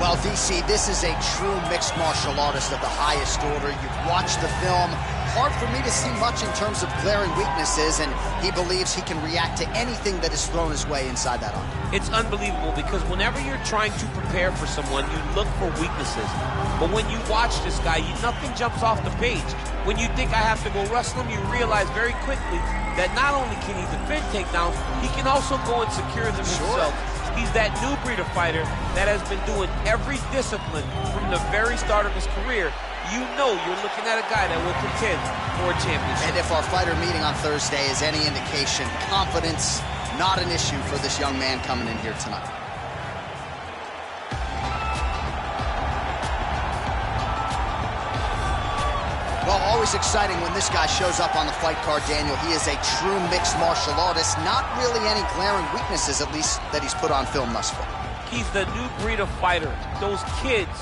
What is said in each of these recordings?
Well, DC, this is a true mixed martial artist of the highest order. You've watched the film. Hard for me to see much in terms of glaring weaknesses, and he believes he can react to anything that is thrown his way inside that arm. It's unbelievable because whenever you're trying to prepare for someone, you look for weaknesses. But when you watch this guy, nothing jumps off the page. When you think I have to go wrestle him, you realize very quickly that not only can he defend takedowns, he can also go and secure them himself. He's that new breed of fighter that has been doing every discipline from the very start of his career. You know you're looking at a guy that will contend for a championship. And if our fighter meeting on Thursday is any indication, confidence, not an issue for this young man coming in here tonight. Well, always exciting when this guy shows up on the fight card, Daniel. He is a true mixed martial artist. Not really any glaring weaknesses, at least, that he's put on film thus far. He's the new breed of fighter. Those kids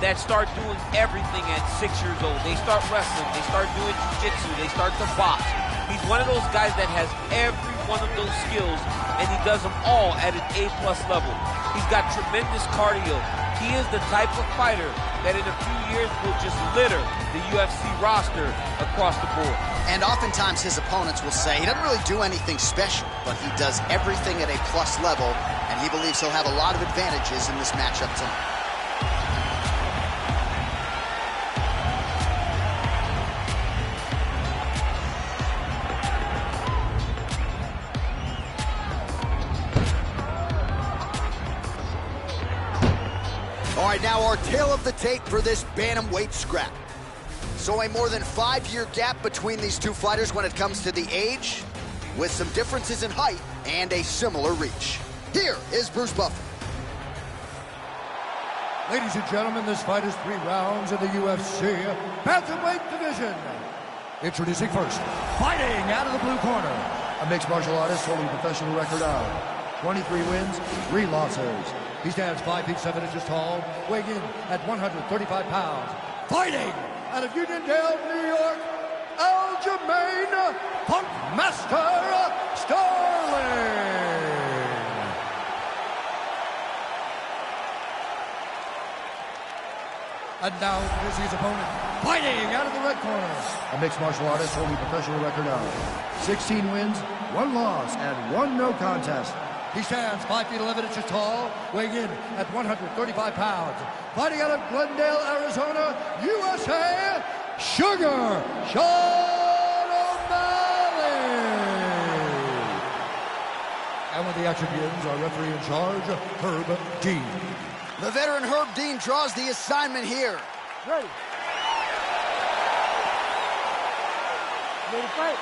that start doing everything at 6 years old. They start wrestling, they start doing jiu-jitsu, they start to box. He's one of those guys that has every one of those skills, and he does them all at an A+ level. He's got tremendous cardio. He is the type of fighter that in a few years will just litter the UFC roster across the board. And oftentimes his opponents will say he doesn't really do anything special, but he does everything at a plus level, and he believes he'll have a lot of advantages in this matchup tonight. All right, now our tale of the tape for this bantamweight scrap. So a more than 5-year gap between these two fighters when it comes to the age, with some differences in height and a similar reach. Here is Bruce Buffer. Ladies and gentlemen, this fight is 3 rounds in the UFC bantamweight division. Introducing first, fighting out of the blue corner, a mixed martial artist holding a professional record of 23 wins, 3 losses. He stands 5 feet 7 inches tall, weighing in at 135 pounds. Fighting out of Uniondale, New York, Aljamain Punkmaster Sterling. And now here's his opponent, fighting out of the red corner, a mixed martial artist holding a professional record of 16 wins, 1 loss, and 1 no contest. He stands 5 feet 11 inches tall, weighing in at 135 pounds. Fighting out of Glendale, Arizona, USA, Sugar Sean O'Malley. And when the action begins, our referee in charge, Herb Dean. The veteran Herb Dean draws the assignment here. Ready. Ready to fight.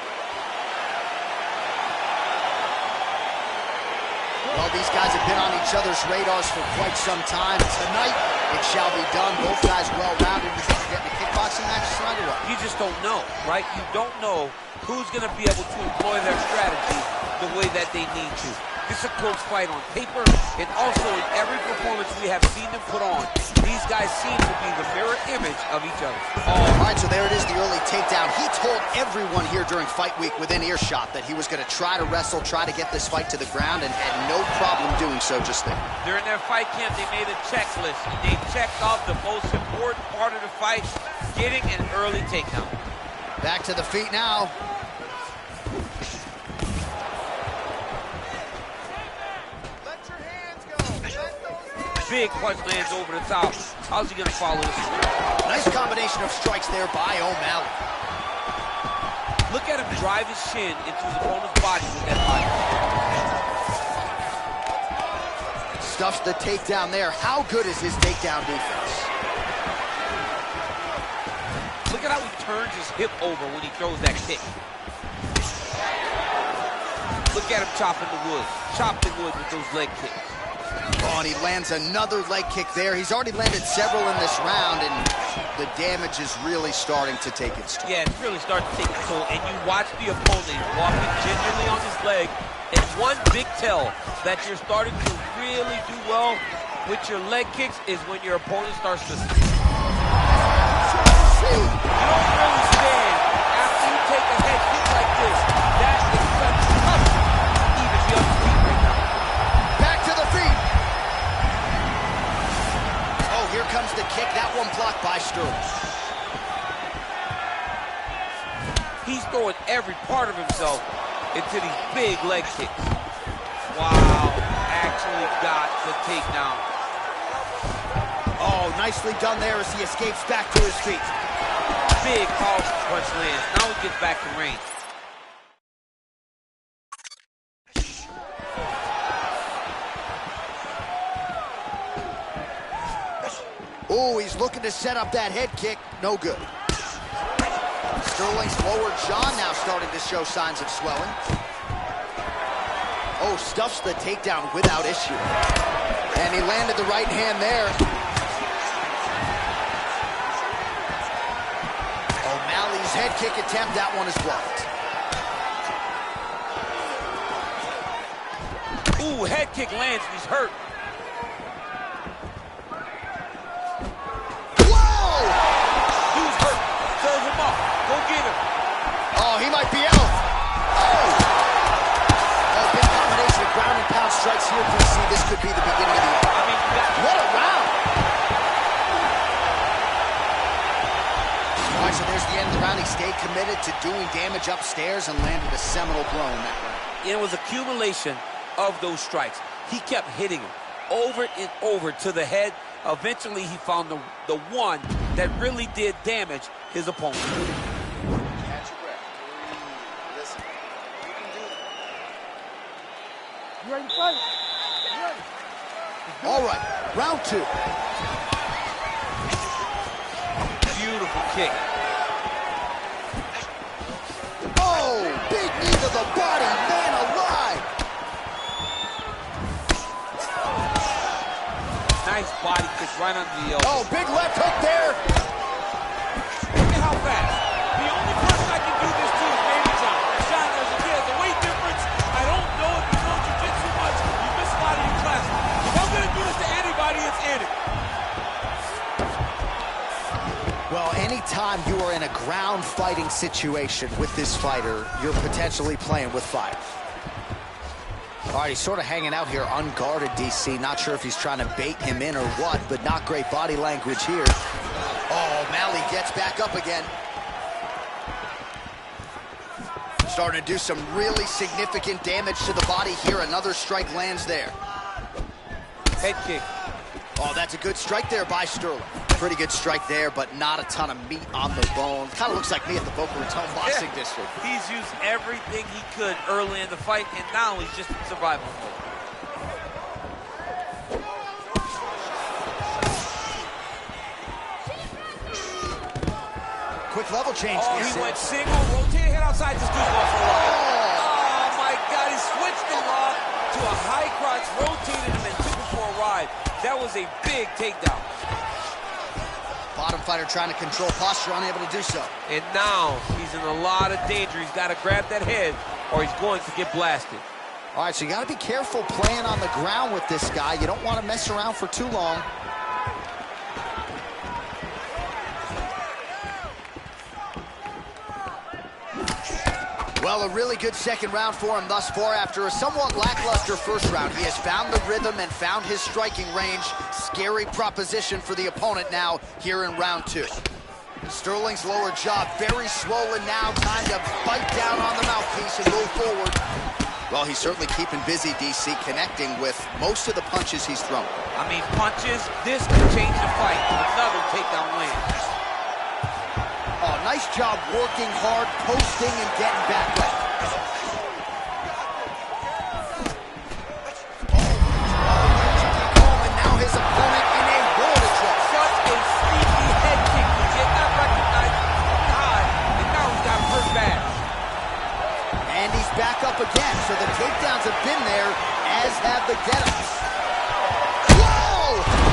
Well, these guys have been on each other's radars for quite some time. Tonight, it shall be done. Both guys well-rounded. You think you're getting a kickboxing match tonight or what? You just don't know, right? You don't know who's going to be able to employ their strategy the way that they need to. This is a close fight on paper, and also in every performance we have seen them put on. These guys seem to be the mirror image of each other. All right, so there it is, the early takedown. He told everyone here during fight week within earshot that he was going to try to wrestle, try to get this fight to the ground, and had no problem doing so just there. During their fight camp, they made a checklist. They checked off the most important part of the fight, getting an early takedown. Back to the feet now. Big punch lands over the top. How's he going to follow this? Nice combination of strikes there by O'Malley. Look at him drive his shin into his opponent's body with that body. Stuffs the takedown there. How good is his takedown defense? Look at how he turns his hip over when he throws that kick. Look at him chopping the wood. Chopping wood with those leg kicks. Oh, and he lands another leg kick there. He's already landed several in this round, and the damage is really starting to take its toll. Yeah, it's really starting to take its toll. And you watch the opponent walking gingerly on his leg. And one big tell that you're starting to really do well with your leg kicks is when your opponent starts to... You don't really stand after you take a head kick like this. That is such tough to even be on the feet right now. Back to the feet. here comes the kick. That one blocked by Sterling. He's throwing every part of himself into these big leg kicks. Wow, actually got the takedown. Oh, nicely done there as he escapes back to his feet. Big powerful punch lands. Now he gets back to range. Oh, he's looking to set up that head kick. No good. Sterling's lower jaw now starting to show signs of swelling. Oh, stuffs the takedown without issue. And he landed the right hand there. O'Malley's head kick attempt, that one is blocked. Ooh, head kick lands and he's hurt. He might be out. Oh, big combination of ground and pound strikes here, DC. This could be the beginning of the end. I mean, what a round. All right, so there's the end of the round. He stayed committed to doing damage upstairs and landed a seminal blow in that round. It was accumulation of those strikes. He kept hitting him over and over to the head. Eventually, he found the one that really did damage his opponent. You ready to fight? You ready? All right, round two. Beautiful kick. Oh, big knee to the body, man alive. Nice body kick right under the elbow. Oh, big left hook there. Look at how fast. The only person I can do this to is Baby John. John, there's a weight difference. I don't know if you know jiu-jitsu much. You miss a lot of your classes. If I'm going to do this to anybody, it's Andy. Well, anytime you are in a ground fighting situation with this fighter, you're potentially playing with fire. All right, he's sort of hanging out here unguarded, DC. Not sure if he's trying to bait him in or what, but not great body language here. Oh, Malley gets back up again. Starting to do some really significant damage to the body here. Another strike lands there. Head kick. Oh, that's a good strike there by Sterling. Pretty good strike there, but not a ton of meat on the bone. Kind of looks like me at the Boca Raton boxing district. He's used everything he could early in the fight, and now he's just in survival mode. Quick level change. Oh, he went single, rotated, hit outside, just goes off for a while. Oh, my God, he switched the lock to a high crotch, rotated him, and took him for a ride. That was a big takedown. Bottom fighter trying to control posture, unable to do so. And now he's in a lot of danger. He's got to grab that head or he's going to get blasted. All right, so you got to be careful playing on the ground with this guy. You don't want to mess around for too long. Well, a really good second round for him thus far. After a somewhat lackluster first round, he has found the rhythm and found his striking range. Scary proposition for the opponent now here in round two. Sterling's lower jaw very swollen now. Time to bite down on the mouthpiece and move forward. Well, he's certainly keeping busy, DC, connecting with most of the punches he's thrown. I mean, punches, this could change the fight. Another takedown lands. Oh, nice job working hard, posting, and getting back up. Oh, and now his opponent in a world of trouble. Such a sneaky head kick. He did not recognize high, and now he's got hurt bad. And he's back up again, so the takedowns have been there, as have the get-ups. Whoa!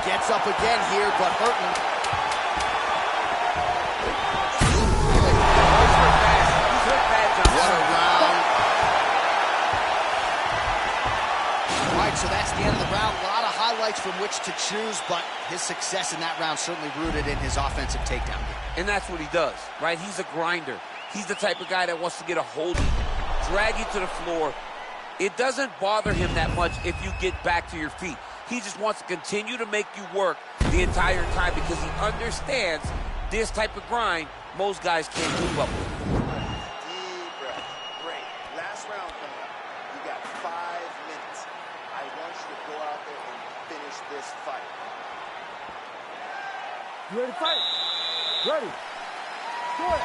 Gets up again here, but hurting. He's hurt bad, John. What a round. All right, so that's the end of the round. A lot of highlights from which to choose, but his success in that round certainly rooted in his offensive takedown. And that's what he does, right? He's a grinder. He's the type of guy that wants to get a hold of you, drag you to the floor, It doesn't bother him that much if you get back to your feet. He just wants to continue to make you work the entire time because he understands this type of grind most guys can't keep up with. Deep breath. Great. Last round coming up. You got 5 minutes. I want you to go out there and finish this fight. You ready to fight? Ready. Do it.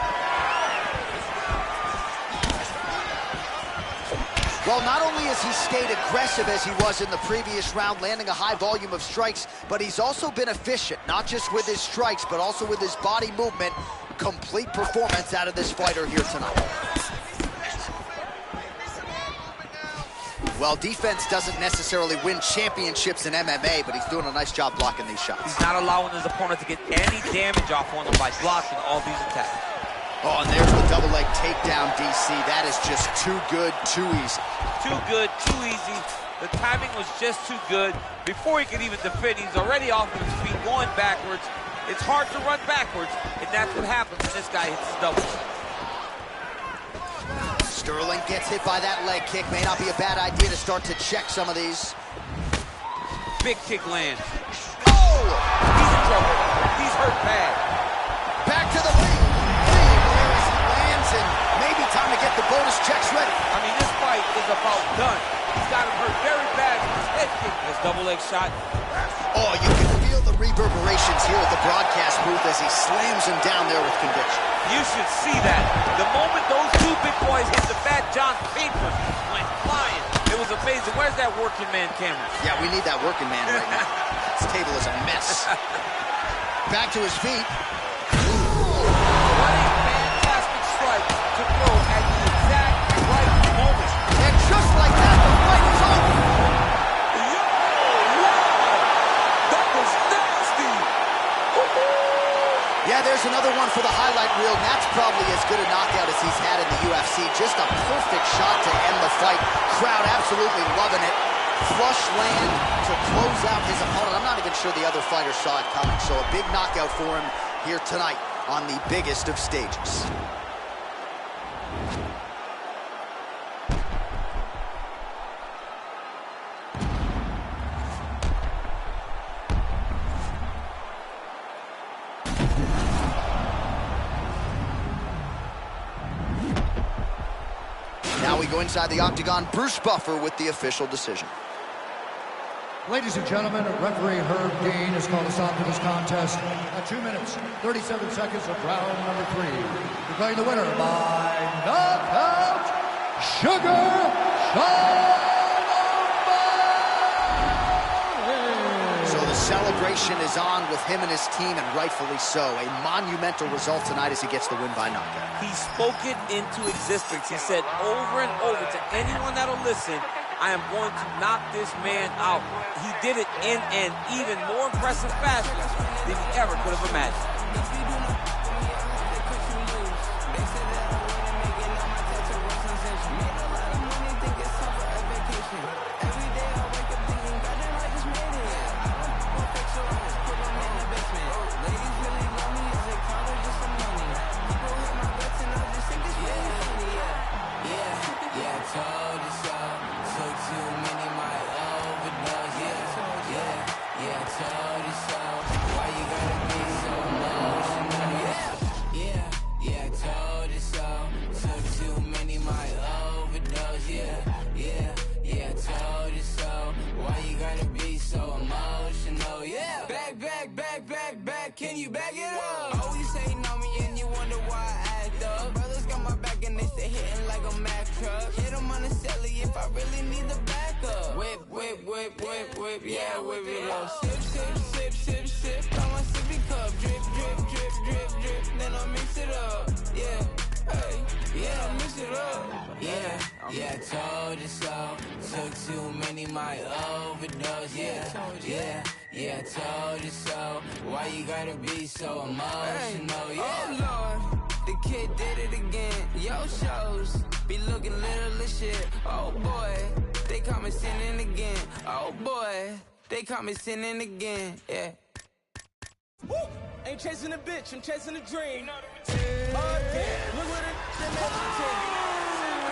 Well, not only has he stayed aggressive as he was in the previous round, landing a high volume of strikes, but he's also been efficient, not just with his strikes, but also with his body movement. Complete performance out of this fighter here tonight. Well, defense doesn't necessarily win championships in MMA, but he's doing a nice job blocking these shots. He's not allowing his opponent to get any damage off on him by blocking all these attacks. Oh, and there's the double leg takedown, DC. That is just too good, too easy. Too good, too easy. The timing was just too good. Before he could even defend, he's already off of his feet, going backwards. It's hard to run backwards, and that's what happens when this guy hits his doubles. Sterling gets hit by that leg kick. May not be a bad idea to start to check some of these. Big kick lands. Oh! He's in trouble. He's hurt bad. Back to the lead. There as he lands, and maybe time to get the bonus checks ready. I mean, this fight is about done. He's got him hurt very bad with his head kick. This double leg shot. Oh, you can feel the reverberations here at the broadcast booth as he slams him down there with conviction. You should see that. The moment those two big boys hit the Fat John's papers went flying. It was amazing. Where's that working man camera? Yeah, we need that working man right now. This table is a mess. Back to his feet. What a fantastic strike to throw at the exact right moment. And just like that, the fight is over. Yo, wow! That was nasty! Yeah, there's another one for the highlight reel, and that's probably as good a knockout as he's had in the UFC. Just a perfect shot to end the fight. Crowd absolutely loving it. Flush land to close out his opponent. I'm not even sure the other fighter saw it coming, so a big knockout for him here tonight on the biggest of stages. Now we go inside the octagon. Bruce Buffer with the official decision. Ladies and gentlemen, referee Herb Dean has called us on to this contest at 2 minutes, 37 seconds of round number 3. Declaring the winner by knockout, Sugar Sean. So the celebration is on with him and his team, and rightfully so. A monumental result tonight as he gets the win by knockout. He spoke it into existence. He said over and over to anyone that'll listen, I am going to knock this man out. He did it in an even more impressive fashion than he ever could have imagined. Can you back it up? Always hating on me and you wonder why I act up. Brothers got my back and they stay hitting like a Mack truck. Hit them on the celly if I really need the backup. Whip, whip, whip, whip, whip, yeah, whip it up. Sip, sip, sip, sip, sip, on my sippy cup. Drip, drip, drip, drip, drip, then I mix it up. Yeah, hey, yeah, I mix it up. Yeah, I told you so. Took too many, might overdose. Yeah, I told you so. Why you gotta be so emotional? Yeah. Oh Lord, the kid did it again. Yo shows be looking little as shit. Oh boy, they caught me sinning again. Oh boy, they caught me sinning again. Yeah. Woo! Ain't chasing a bitch, I'm chasing a dream. Again, look what it did. I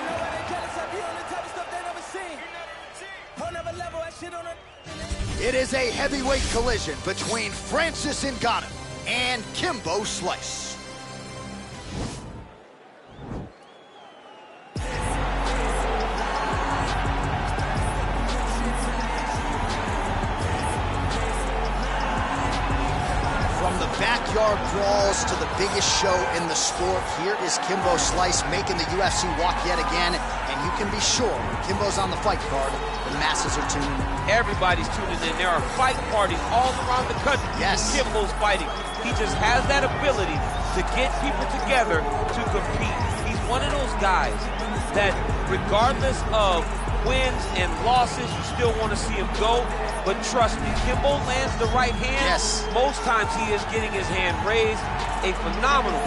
know why they jealous of you on the type of stuff they never seen. It is a heavyweight collision between Francis Ngannou and Kimbo Slice. Backyard brawls to the biggest show in the sport. Here is Kimbo Slice making the UFC walk yet again, and you can be sure when Kimbo's on the fight card, the masses are tuning in. Everybody's tuning in. There are fight parties all around the country. Yes. Kimbo's fighting. He just has that ability to get people together to compete. He's one of those guys that regardless of wins and losses, you still want to see him go. But trust me, Kimbo lands the right hand. Yes. Most times he is getting his hand raised. A phenomenal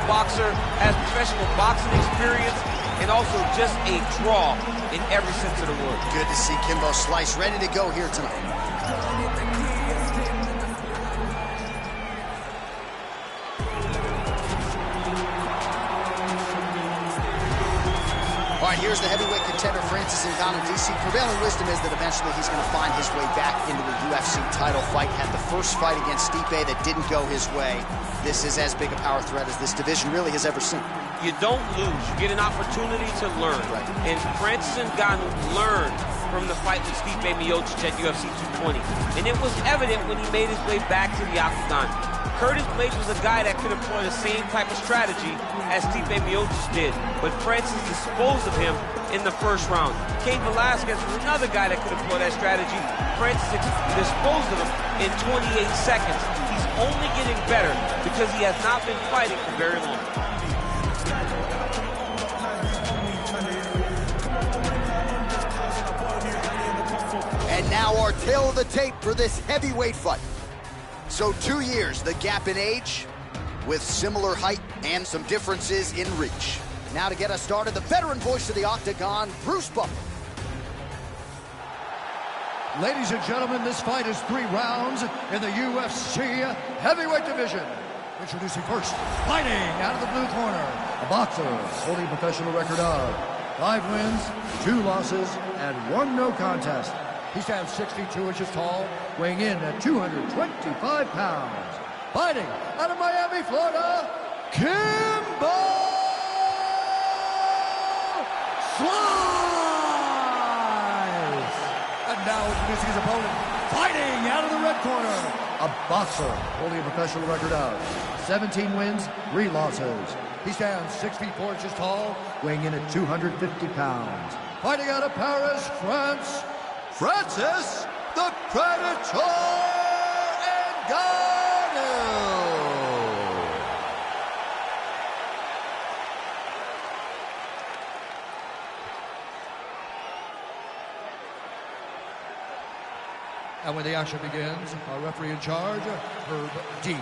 boxer, has professional boxing experience, and also just a draw in every sense of the word. Good to see Kimbo Slice ready to go here tonight. All right, here's the heavyweight contender, Francis Ngannou. DC, prevailing wisdom is that eventually he's going to find his way back into a UFC title fight. Had the first fight against Stipe that didn't go his way. This is as big a power threat as this division really has ever seen. You don't lose. You get an opportunity to learn. Right. And Francis Ngannou learned from the fight with Stipe Miocic at UFC 220. And it was evident when he made his way back to the octagon. Curtis Blaydes was a guy that could employ the same type of strategy as Stipe Miocic did, but Francis disposed of him in the first round. Cain Velasquez was another guy that could employ that strategy. Francis disposed of him in 28 seconds. He's only getting better because he has not been fighting for very long. And now our tail of the tape for this heavyweight fight. So 2 years, the gap in age, with similar height and some differences in reach. Now to get us started, the veteran voice of the octagon, Bruce Buffer. Ladies and gentlemen, this fight is 3 rounds in the UFC heavyweight division. Introducing first, fighting out of the blue corner, a boxer holding a professional record of 5 wins, 2 losses, and 1 no contest. He stands 62 inches tall, weighing in at 225 pounds. Fighting out of Miami, Florida, Kimbo Slice! And now introducing his opponent, fighting out of the red corner, a boxer holding a professional record of 17 wins, 3 losses. He stands 6 feet 4 inches tall, weighing in at 250 pounds. Fighting out of Paris, France, Francis the Predator Ngannou! And when the action begins, our referee in charge, Herb Dean.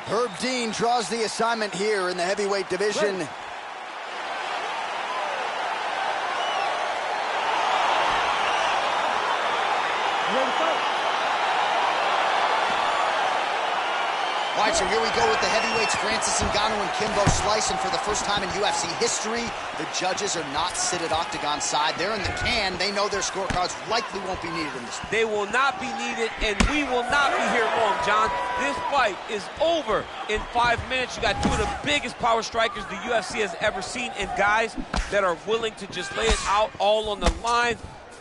Herb Dean draws the assignment here in the heavyweight division. Ready. All right, so here we go with the heavyweights, Francis Ngannou and Kimbo Slice, and for the first time in UFC history, the judges are not sit at octagon side. They're in the can. They know their scorecards likely won't be needed in this one. They will not be needed, and we will not be here long, John. This fight is over in 5 minutes. You got 2 of the biggest power strikers the UFC has ever seen, and guys that are willing to just lay it out all on the line.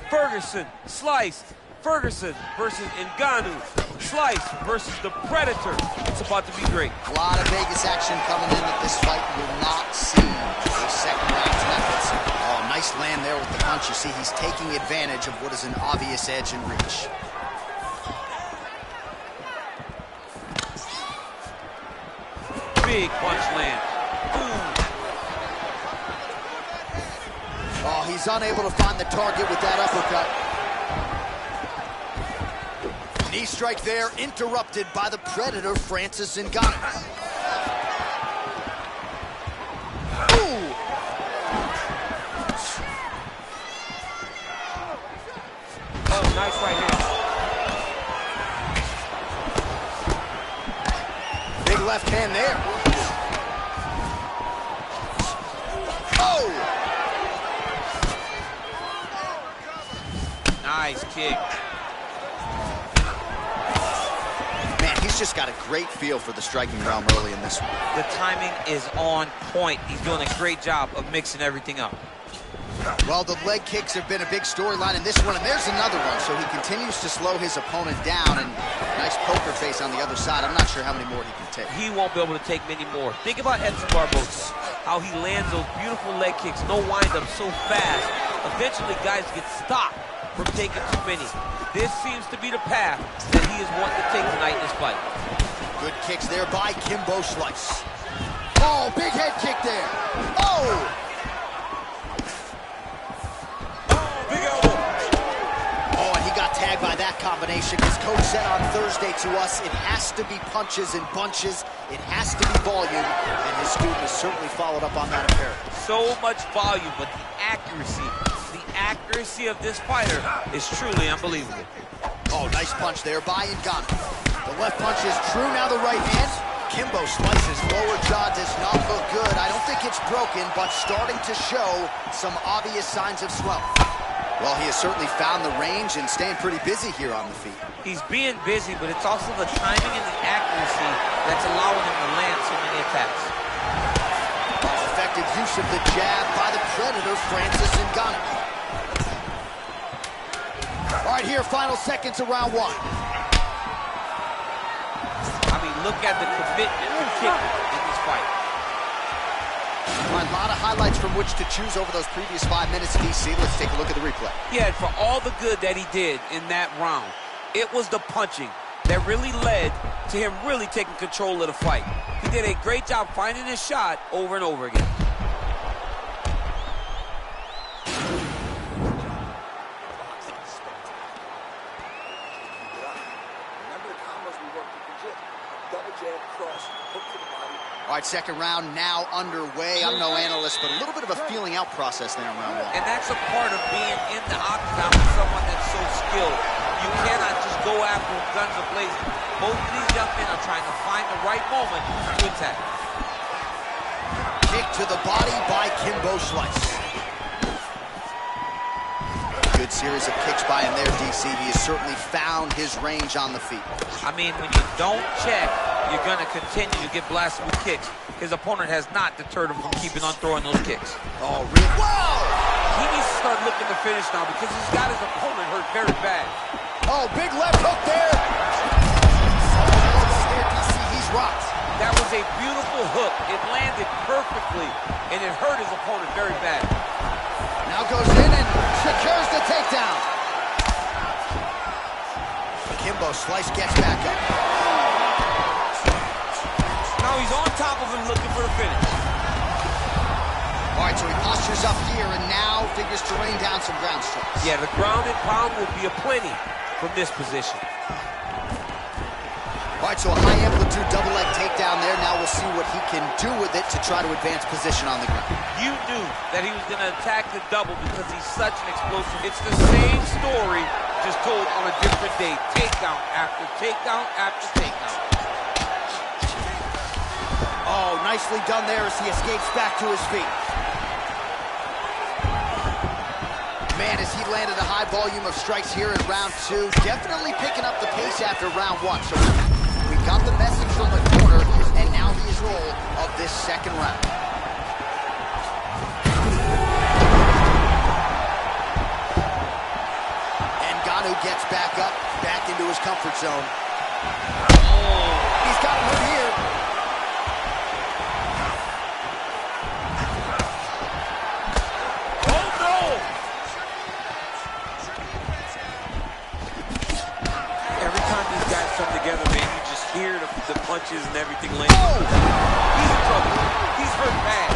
Ferguson, Slice, Ferguson versus Ngannou, Slice versus the Predator. It's about to be great. A lot of Vegas action coming in at this fight. You will not see a second round tonight. Oh, nice land there with the punch. You see he's taking advantage of what is an obvious edge and reach. Big punch land. Ooh. Oh, he's unable to find the target with that uppercut. Knee strike there, interrupted by the Predator, Francis Ngannou. Ooh! Oh, nice right hand. Big left hand there. Oh! Nice kick. just got a great feel for the striking realm early in this one. The timing is on point. He's doing a great job of mixing everything up. Well, the leg kicks have been a big storyline in this one, and there's another one. So he continues to slow his opponent down, and nice poker face on the other side. I'm not sure how many more he can take. He won't be able to take many more. Think about Edson Barboza, how he lands those beautiful leg kicks, no wind-up so fast. Eventually, guys get stopped from taking too many. This seems to be the path that he is wanting to take tonight in this fight. Good kicks there by Kimbo Slice. Oh, big head kick there. Oh! Tagged by that combination, because Coach said on Thursday to us, it has to be punches and bunches, it has to be volume, and his student has certainly followed up on that apparently. So much volume, but the accuracy of this fighter is truly unbelievable. Oh, nice punch there by Ngannou. The left punch is true, now the right hand. Kimbo Slice's lower jaw does not look good. I don't think it's broken, but starting to show some obvious signs of swelling. Well, he has certainly found the range and staying pretty busy here on the feet. He's being busy, but it's also the timing and the accuracy that's allowing him to land so many attacks. Effective use of the jab by the Predator, Francis Ngannou. All right, here, final seconds of round one. I mean, look at the commitment to kicking in this fight. A lot of highlights from which to choose over those previous 5 minutes, DC. Let's take a look at the replay. Yeah, and for all the good that he did in that round, it was the punching that really led to him really taking control of the fight. He did a great job finding his shot over and over again. All right, second round now underway. I'm no analyst, but a little bit of a feeling out process there in round one. And that's a part of being in the octagon with someone that's so skilled. You cannot just go after him guns a-blazing. Both of these young men are trying to find the right moment to attack. Kick to the body by Kimbo Slice. Good series of kicks by him there, DC. He has certainly found his range on the feet. I mean, when you don't check, you're going to continue to get blasted with kicks. His opponent has not deterred him from keeping on throwing those kicks. Oh, really? Whoa! He needs to start looking to finish now because he's got his opponent hurt very bad. Oh, big left hook there. DC, he's rocked. That was a beautiful hook. It landed perfectly, and it hurt his opponent very bad. Now goes in and secures the takedown. Kimbo Slice gets back up. Now he's on top of him looking for the finish. All right, so he postures up here and now figures to rain down some ground strikes. Yeah, the ground and pound will be aplenty from this position. All right, so a high-amplitude double-leg takedown there. Now we'll see what he can do with it to try to advance position on the ground. You knew that he was going to attack the double because he's such an explosive. It's the same story, just told on a different day. Takedown after takedown after takedown. Oh, nicely done there as he escapes back to his feet. Man, as he landed a high volume of strikes here in round two, definitely picking up the pace after round one. So we got the message from the corner, and now he is roll of this second round. Ngannou gets back up, back into his comfort zone. Oh, he's got him hurt here. Oh, no! Every time these guys come together, man, you just hear the punches and everything landing. Oh! He's in trouble. He's hurt bad.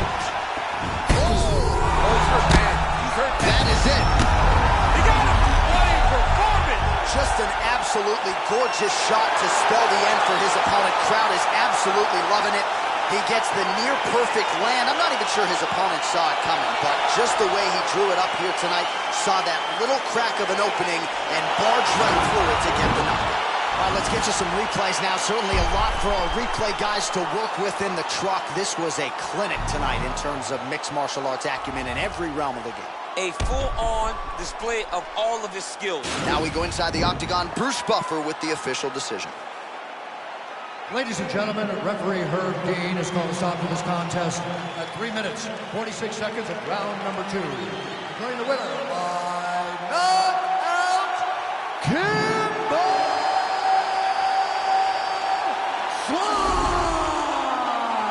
Oh! Oh, he's hurt bad. He's hurt bad. That is it. He got him. What a performance! Just an absolutely gorgeous shot to spell the end for his opponent. Crowd is absolutely loving it. He gets the near-perfect land. I'm not even sure his opponent saw it coming, but just the way he drew it up here tonight, saw that little crack of an opening and barged right through it to get the knockout. All right, let's get you some replays now. Certainly a lot for our replay guys to work with in the truck. This was a clinic tonight in terms of mixed martial arts acumen in every realm of the game. A full-on display of all of his skills. Now we go inside the octagon. Bruce Buffer with the official decision. Ladies and gentlemen, referee Herb Dean has called a stop to this contest at 3 minutes, 46 seconds of round number 2. Declaring the winner by knockout, Kimbo Slice!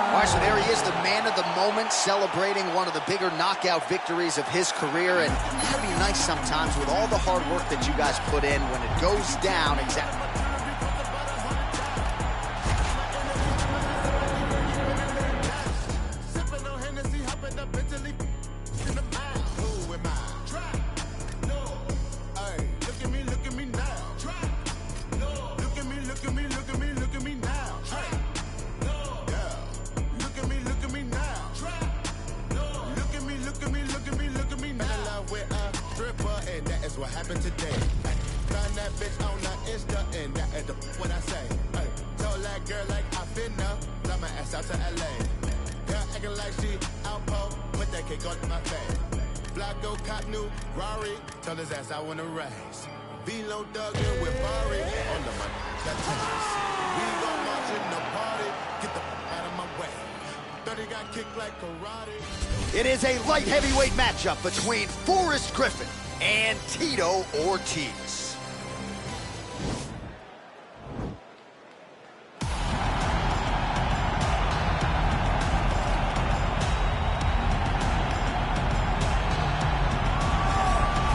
All right, so there he is, the man of the moment, celebrating one of the bigger knockout victories of his career. And it can be nice sometimes with all the hard work that you guys put in when it goes down exactly. What happened today? Found that bitch on the Insta, and that is the what I say. Ay, told that girl like I finna fly my ass out to LA. Girl acting like she outpost, put that cake on my face. Flacco cop new Rari, told his ass I wanna race. Velo dug in with Barry on the money. We gon' march in the party, get the out of my way. 30 got kicked like karate. It is a light heavyweight matchup between Forrest Griffin and Tito Ortiz.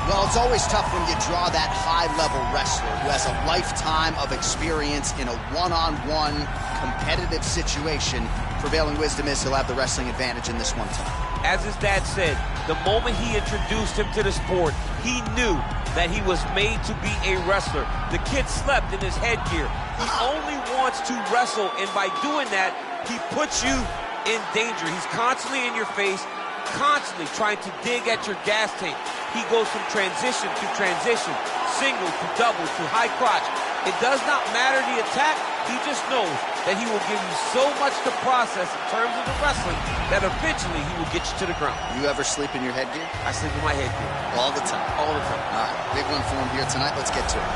Well, it's always tough when you draw that high-level wrestler who has a lifetime of experience in a one-on-one competitive situation. Prevailing wisdom is he'll have the wrestling advantage in this one time. As his dad said, the moment he introduced him to the sport, he knew that he was made to be a wrestler. The kid slept in his headgear. He only wants to wrestle, and by doing that, he puts you in danger. He's constantly in your face, constantly trying to dig at your gas tank. He goes from transition to transition, single to double to high crotch. It does not matter the attack. He just knows that he will give you so much to process in terms of the wrestling that eventually he will get you to the ground. You ever sleep in your headgear? I sleep in my headgear. All the time? All the time. All right, big one for him here tonight. Let's get to it.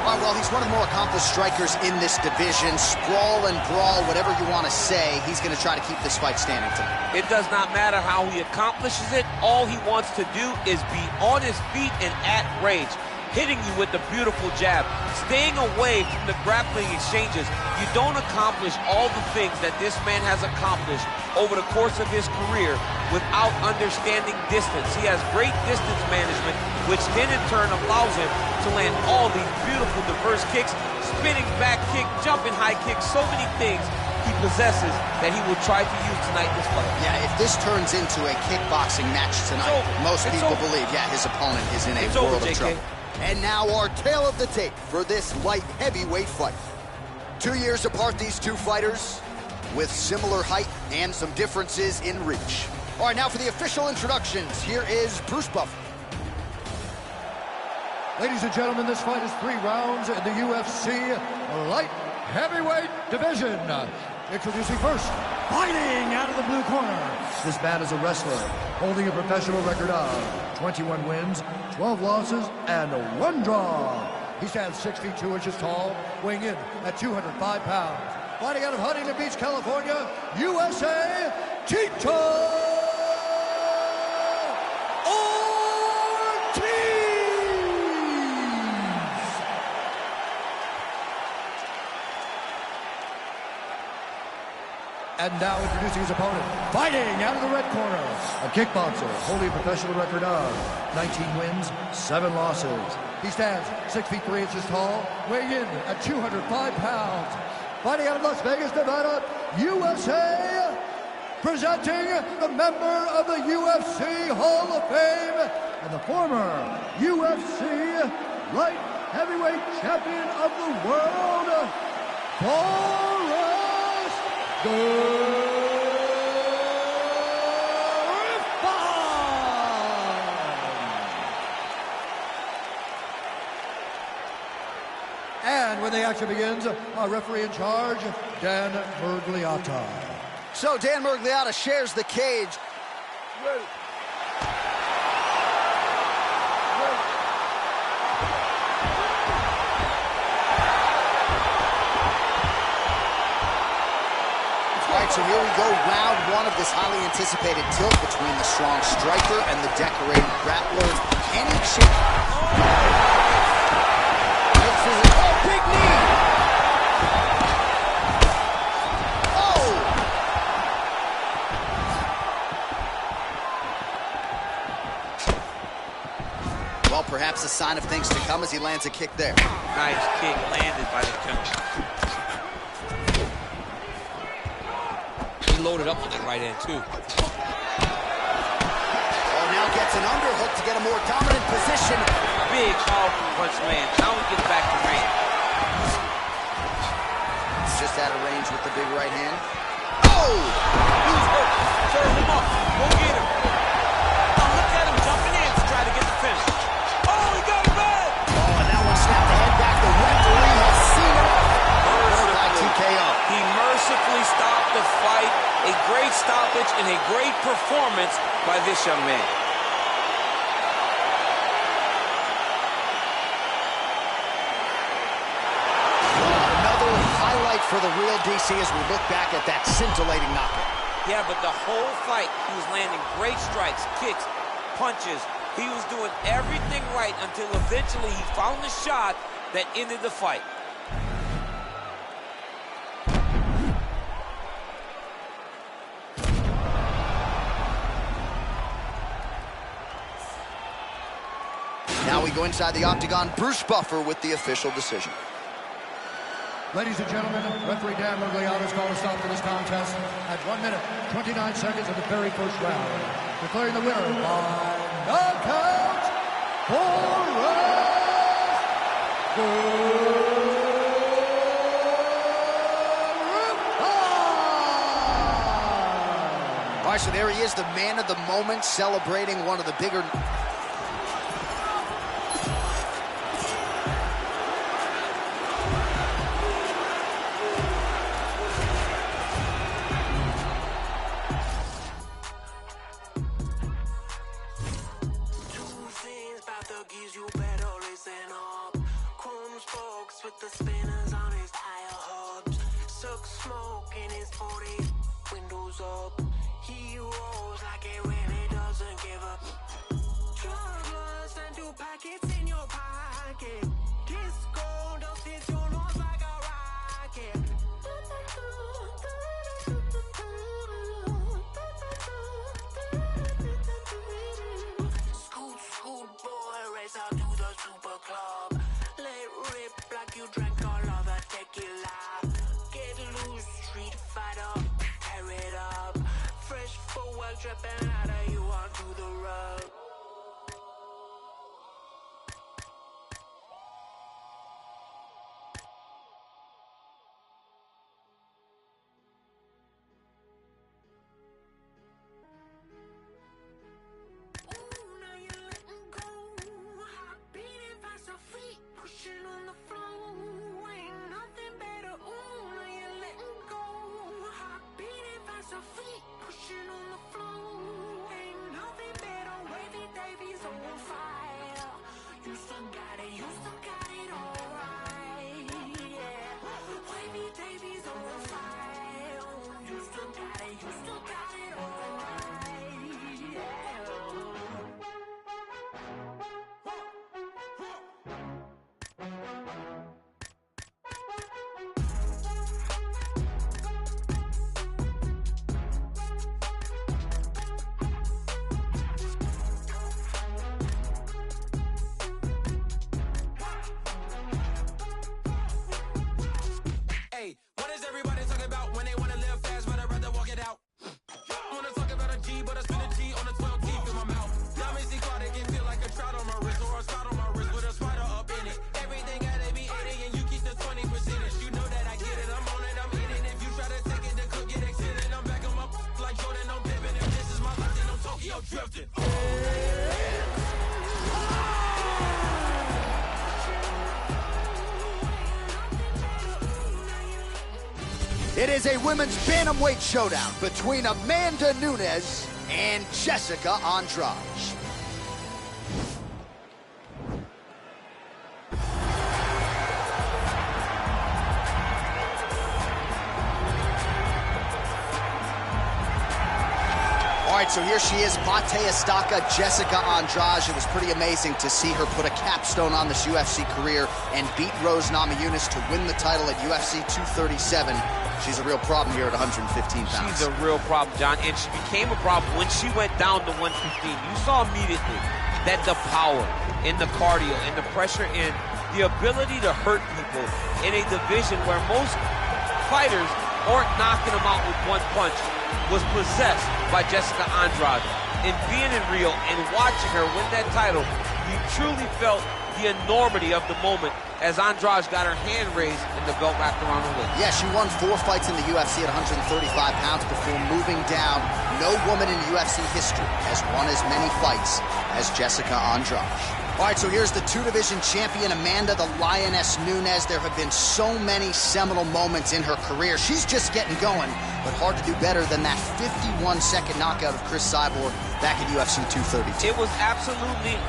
All right, well, he's one of the more accomplished strikers in this division. Sprawl and brawl, whatever you want to say, he's going to try to keep this fight standing tonight. It does not matter how he accomplishes it. All he wants to do is be on his feet and at range, hitting you with the beautiful jab, staying away from the grappling exchanges. You don't accomplish all the things that this man has accomplished over the course of his career without understanding distance. He has great distance management, which then in turn allows him to land all these beautiful diverse kicks, spinning back kick, jumping high kick, so many things he possesses that he will try to use tonight in this fight. Yeah, if this turns into a kickboxing match tonight, most people believe, yeah, his opponent is in a world of trouble. And now our tale of the tape for this light heavyweight fight. 2 years apart, these two fighters with similar height and some differences in reach. All right, now for the official introductions, here is Bruce Buffer. Ladies and gentlemen, this fight is 3 rounds in the UFC light heavyweight division. Introducing first, fighting out of the blue corner. This man is a wrestler, holding a professional record of 21 wins, 12 losses, and 1 draw. He stands 6 feet 2 inches tall, weighing in at 205 pounds. Fighting out of Huntington Beach, California, USA, Tito Ortiz! And now introducing his opponent, fighting out of the red corner, a kickboxer, holding a professional record of 19 wins, 7 losses. He stands 6 feet 3 inches tall, weighing in at 205 pounds. Fighting out of Las Vegas, Nevada, USA, presenting the member of the UFC Hall of Fame and the former UFC light heavyweight champion of the world, Forrest Griffin. And when the action begins, our referee in charge, Dan Mergliata. So Dan Mergliata shares the cage. Ready. right, so here we go, round one of this highly anticipated tilt between the strong striker and the decorated grappler. Any chance? Oh, big knee! Oh! Well, perhaps a sign of things to come as he lands a kick there. Nice kick landed by the gentleman. He loaded up on that right hand, too. Oh, now gets an underhook to get a more dominant position. Big, powerful punch lands. Now he gets back to range. Just out of range with the big right hand. Oh! He's hurt. Serve him up. Go get him. Now look at him jumping in to try to get the finish. Oh, he got him bad. Oh, and that one snapped the head back. The referee has seen it. By TKO. He mercifully stopped the fight. A great stoppage and a great performance by this young man. Another highlight for the real DC as we look back at that scintillating knockout. Yeah, but the whole fight, he was landing great strikes, kicks, punches. He was doing everything right until eventually he found the shot that ended the fight. Now we go inside the octagon. Bruce Buffer with the official decision. Ladies and gentlemen, referee Dan Mugliato's called a stop to this contest at 1 minute, 29 seconds of the very first round. Declaring the winner by knockout All right, so there he is, the man of the moment, celebrating one of the bigger... Dripping out of you onto the rug. It is a women's bantamweight showdown between Amanda Nunes and Jessica Andrade. right, so here she is, Mate Estaca, Jessica Andrade. It was pretty amazing to see her put a capstone on this UFC career and beat Rose Namajunas to win the title at UFC 237. She's a real problem here at 115 pounds. She's a real problem, John, and she became a problem when she went down to 115. You saw immediately that the power and the cardio and the pressure and the ability to hurt people in a division where most fighters aren't knocking them out with one punch was possessed by Jessica Andrade. And being in Rio and watching her win that title, you truly felt the enormity of the moment as Andrade got her hand raised and the belt wrapped around her waist. Yeah, she won 4 fights in the UFC at 135 pounds before moving down. No woman in UFC history has won as many fights as Jessica Andrade. All right, so here's the 2-division champion, Amanda the Lioness Nunes. There have been so many seminal moments in her career. She's just getting going, but hard to do better than that 51-second knockout of Cris Cyborg back at UFC 232. It was absolutely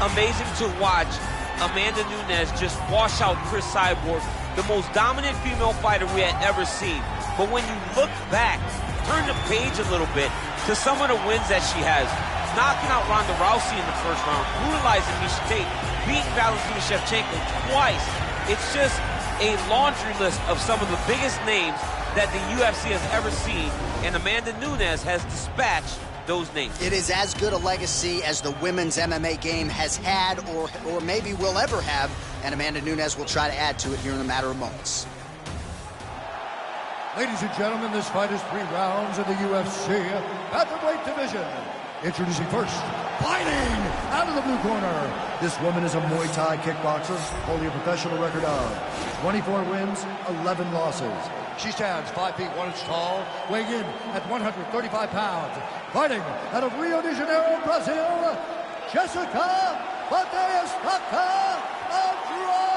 amazing to watch Amanda Nunes just wash out Cris Cyborg, the most dominant female fighter we had ever seen. But when you look back, turn the page a little bit to some of the wins that she has. Knocking out Ronda Rousey in the first round, brutalizing Miesha Tate, beating Valentina Shevchenko twice. It's just a laundry list of some of the biggest names that the UFC has ever seen, and Amanda Nunes has dispatched those names. It is as good a legacy as the women's MMA game has had or maybe will ever have, and Amanda Nunes will try to add to it here in a matter of moments. Ladies and gentlemen, this fight is 3 rounds in the UFC featherweight division. Introducing first, fighting out of the blue corner. This woman is a Muay Thai kickboxer, holding a professional record of 24 wins, 11 losses. She stands 5 feet 1 inch tall, weighing in at 135 pounds. Fighting out of Rio de Janeiro, Brazil, Jessica Estaca Andrade.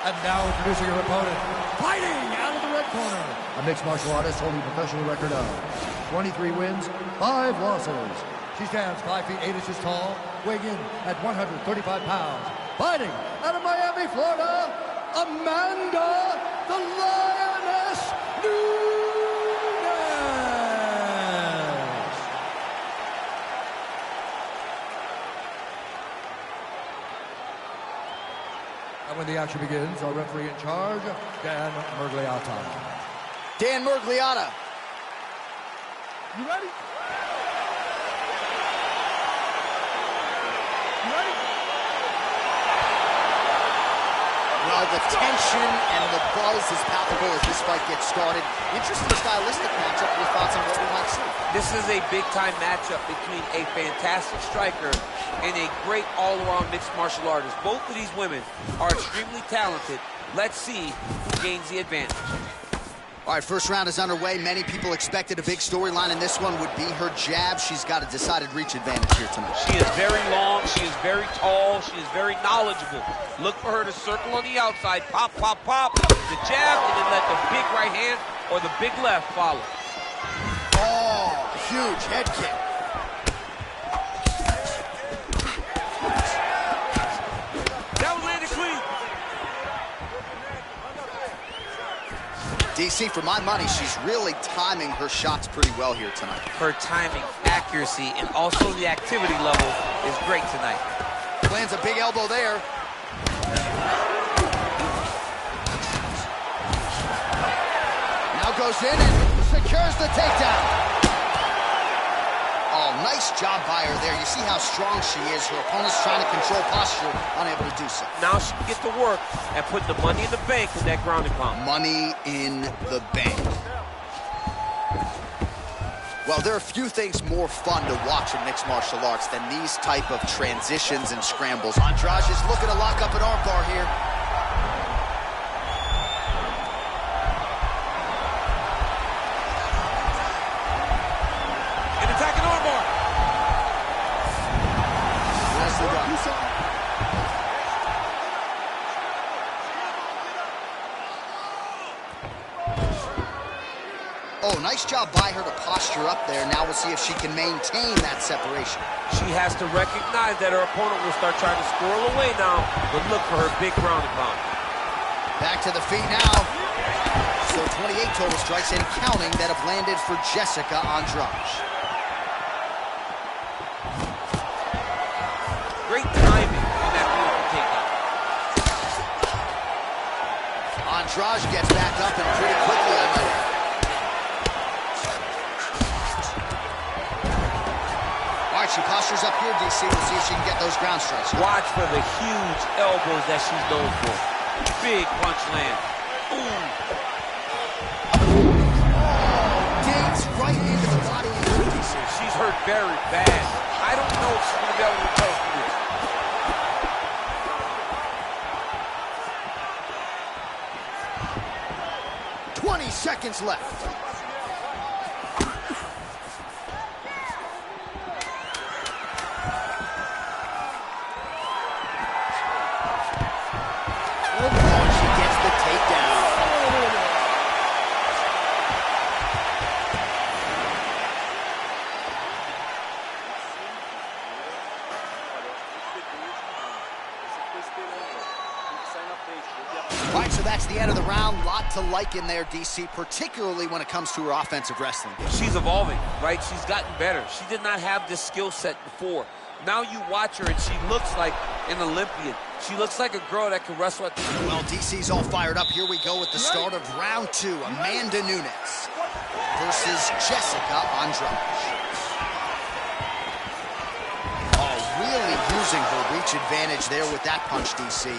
And now introducing her opponent, fighting out of the red corner, a mixed martial artist holding a professional record of 23 wins, 5 losses. She stands 5 feet 8 inches tall, weighing in at 135 pounds. Fighting out of Miami, Florida, Amanda the Lioness Nunes. And when the action begins, our referee in charge, Dan Murgliata. Dan Murgliata. You ready? You ready? Well, the tension and the buzz is palpable as this fight gets started. Interesting stylistic matchup. Your thoughts on what we might see? This is a big-time matchup between a fantastic striker and a great all-around mixed martial artist. Both of these women are extremely talented. Let's see who gains the advantage. All right, first round is underway. Many people expected a big storyline, and this one would be her jab. She's got a decided reach advantage here tonight. She is very long, she is very tall, she is very knowledgeable. Look for her to circle on the outside, pop, pop, pop, the jab, and then let the big right hand or the big left follow. Oh, huge head kick. That was landed clean. DC, for my money, she's really timing her shots pretty well here tonight. Her timing, accuracy, and also the activity level is great tonight. Lands a big elbow there. Now goes in and secures the takedown. Oh, nice job by her there. You see how strong she is. Her opponent's trying to control posture, unable to do so. Now she can get to work and put the money in the bank with that ground and pound. Money in the bank. Well, there are few things more fun to watch in mixed martial arts than these type of transitions and scrambles. Andrade is looking to lock up an armbar here. An attacking armbar. Nicely done. Oh, nice job by her to posture up there. Now we'll see if she can maintain that separation. She has to recognize that her opponent will start trying to squirrel away now, but look for her big ground and pound. Back to the feet now. So 28 total strikes and counting that have landed for Jessica Andrade. Great timing on that beautiful takedown. Andrade gets back up and pretty quickly, I might add. All right, she postures up here, DC. We'll see if she can get those ground strikes. Watch for the huge elbows that she's known for. Big punch land. Ooh. Digs right into the body of the DC. She's hurt very bad. I don't know if she's going to be able to recover from this. 20 seconds left. She gets the takedown. All right, so that's the end of the round. Lot to like in there, DC, particularly when it comes to her offensive wrestling. She's evolving, right? She's gotten better. She did not have this skill set before. Now you watch her and she looks like an Olympian. She looks like a girl that can wrestle at the... Well, DC's all fired up. Here we go with the start of round 2. Amanda Nunes versus Jessica Andrade. Oh, really using her reach advantage there with that punch, DC.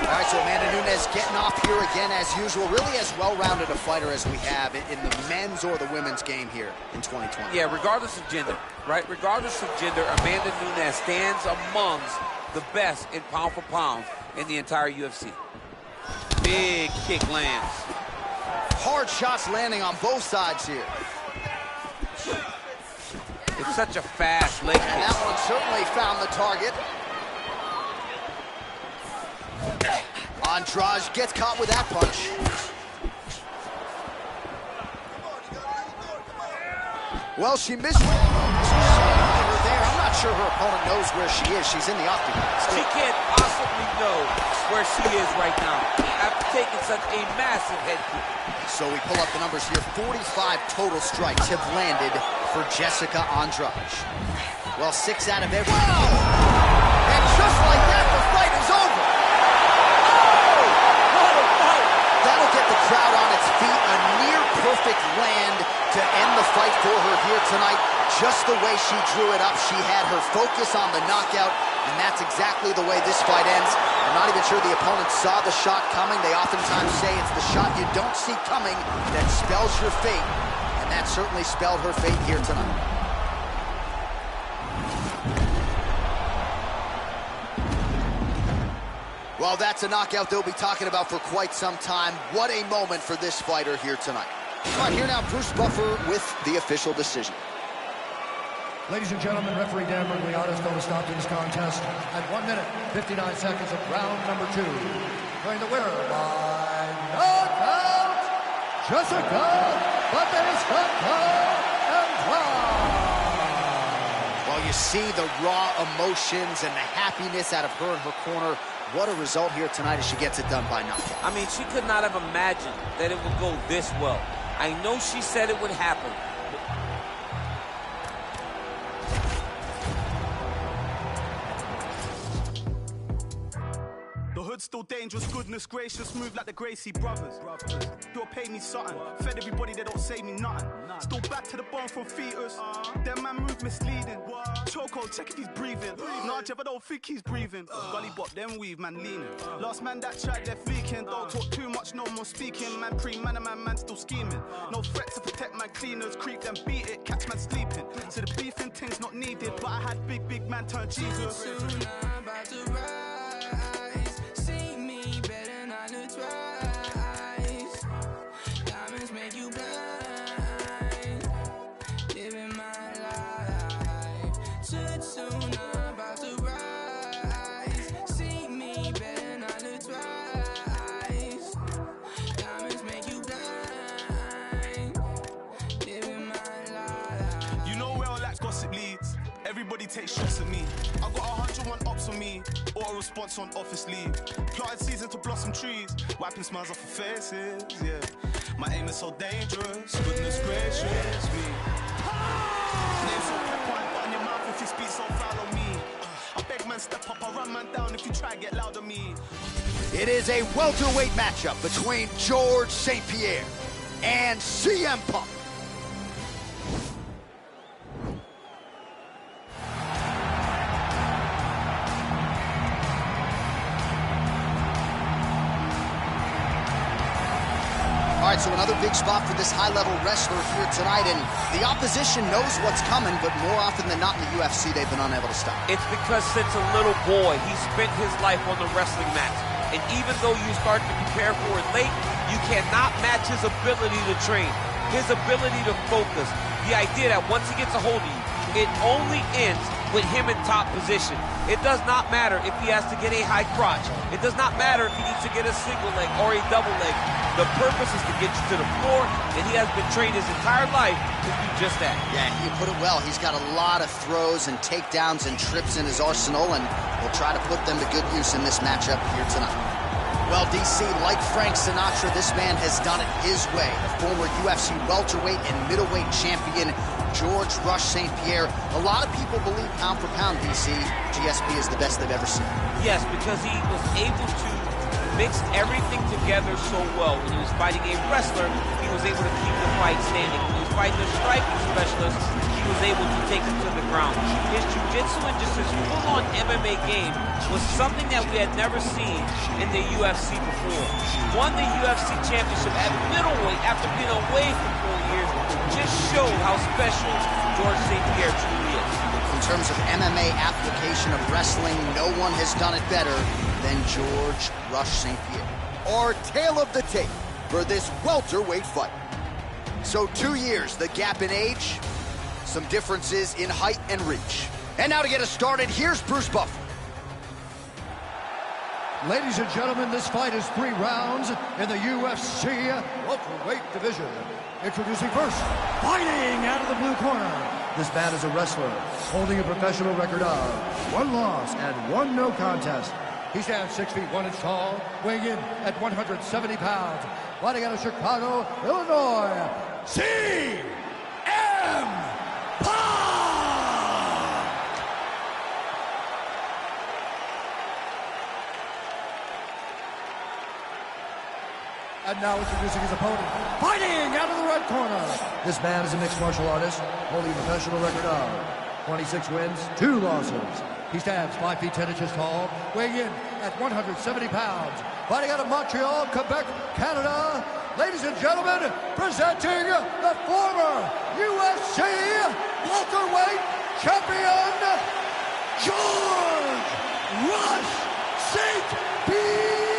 All right, so Amanda Nunes getting off here again as usual. Really as well-rounded a fighter as we have in the men's or the women's game here in 2020. Yeah, regardless of gender, right? Regardless of gender, Amanda Nunes stands amongst the best in pound for pound in the entire UFC. Big kick lands. Hard shots landing on both sides here. It's such a fast leg kick. And that one certainly found the target. Andrade gets caught with that punch. Well, she missed her there. I'm not sure her opponent knows where she is. She's in the octagon. She can't possibly know where she is right now after taking such a massive head kick. So we pull up the numbers here. 45 total strikes have landed for Jessica Andrade. Well, 6 out of every. And just like that, the fight is over. That'll get the crowd on its feet. A near-perfect land to end the fight for her here tonight. Just the way she drew it up. She had her focus on the knockout, and that's exactly the way this fight ends. I'm not even sure the opponent saw the shot coming. They oftentimes say it's the shot you don't see coming that spells your fate, and that certainly spelled her fate here tonight. Well, that's a knockout they'll be talking about for quite some time. What a moment for this fighter here tonight. All right, here now, Bruce Buffer with the official decision. Ladies and gentlemen, referee Dan Mergliata has called a stop to this contest at 1 minute, 59 seconds of round number 2. Going the winner by knockout, Jessica Andrade. Well, you see the raw emotions and the happiness out of her in her corner. What a result here tonight as she gets it done by knockout. I mean, she could not have imagined that it would go this well. I know she said it would happen. The hood's still dangerous, goodness gracious, move like the Gracie brothers. You'll pay me something, fed everybody, they don't say me nothing. Still back to the bone from fetus, that man move misleading. Choco, check if he's breathing. Nah, Jeff, I don't think he's breathing. Gully bop, then weave, man leaning. Last man that tried left leaking. Don't talk too much, no more speaking. Man pre-man and man still scheming. No threat to protect my cleaners, creep them beat it, catch man sleeping. So the beefing thing's not needed, but I had big man turn Jesus. Diamonds make you blind. Living my life. Too soon, I'm about to rise. See me better not to twice. Diamonds make you blind. Living my life. You know where all that gossip leads. Everybody takes shots at me. I got 100 someone ops on me, or a response on office leave. Plotted season to blossom trees, wiping smiles off of faces, yeah. My aim is so dangerous, goodness gracious me. Name so pep on your mouth if you speak so foul on me. I beg man step up, I run man down if you try get loud on me. It is a welterweight matchup between George St. Pierre and CM Punk. All right, so another big spot for this high-level wrestler here tonight, and the opposition knows what's coming, but more often than not in the UFC, they've been unable to stop. It's because since a little boy, he spent his life on the wrestling mat. And even though you start to prepare for it late, you cannot match his ability to train, his ability to focus. The idea that once he gets a hold of you, it only ends with him in top position. It does not matter if he has to get a high crotch. It does not matter if he needs to get a single leg or a double leg. The purpose is to get you to the floor, and he has been trained his entire life to do just that. Yeah, you put it well. He's got a lot of throws and takedowns and trips in his arsenal, and we'll try to put them to good use in this matchup here tonight. Well, DC, like Frank Sinatra, this man has done it his way. The former UFC welterweight and middleweight champion, George Rush St. Pierre. A lot of people believe pound for pound, DC, GSP is the best they've ever seen. Yes, because he was able to mix everything together so well. When he was fighting a wrestler, he was able to keep the fight standing. When he was fighting a striking specialist, he was able to take him to the ground. His jiu-jitsu and just his full-on MMA game was something that we had never seen in the UFC before. Won the UFC championship at middleweight after being away for 4 years. Just showed how special George St. Pierre truly is. In terms of MMA application of wrestling, no one has done it better than George Rush St. Pierre. Our tale of the tape for this welterweight fight. So 2 years, the gap in age, some differences in height and reach. And now to get us started, here's Bruce Buffer. Ladies and gentlemen, this fight is 3 rounds in the UFC welterweight division. Introducing first, fighting out of the blue corner. This man is a wrestler holding a professional record of 1 loss and 1 no contest. He stands 6 feet 1 inch tall, weighing in at 170 pounds. Fighting out of Chicago, Illinois, CM Punk! And now introducing his opponent, fighting out of the red corner. This man is a mixed martial artist, holding a professional record of 26 wins, 2 losses. He stands 5 feet 10 inches tall, weighing in at 170 pounds. Fighting out of Montreal, Quebec, Canada. Ladies and gentlemen, presenting the former UFC welterweight champion, George Rush St. Pierre.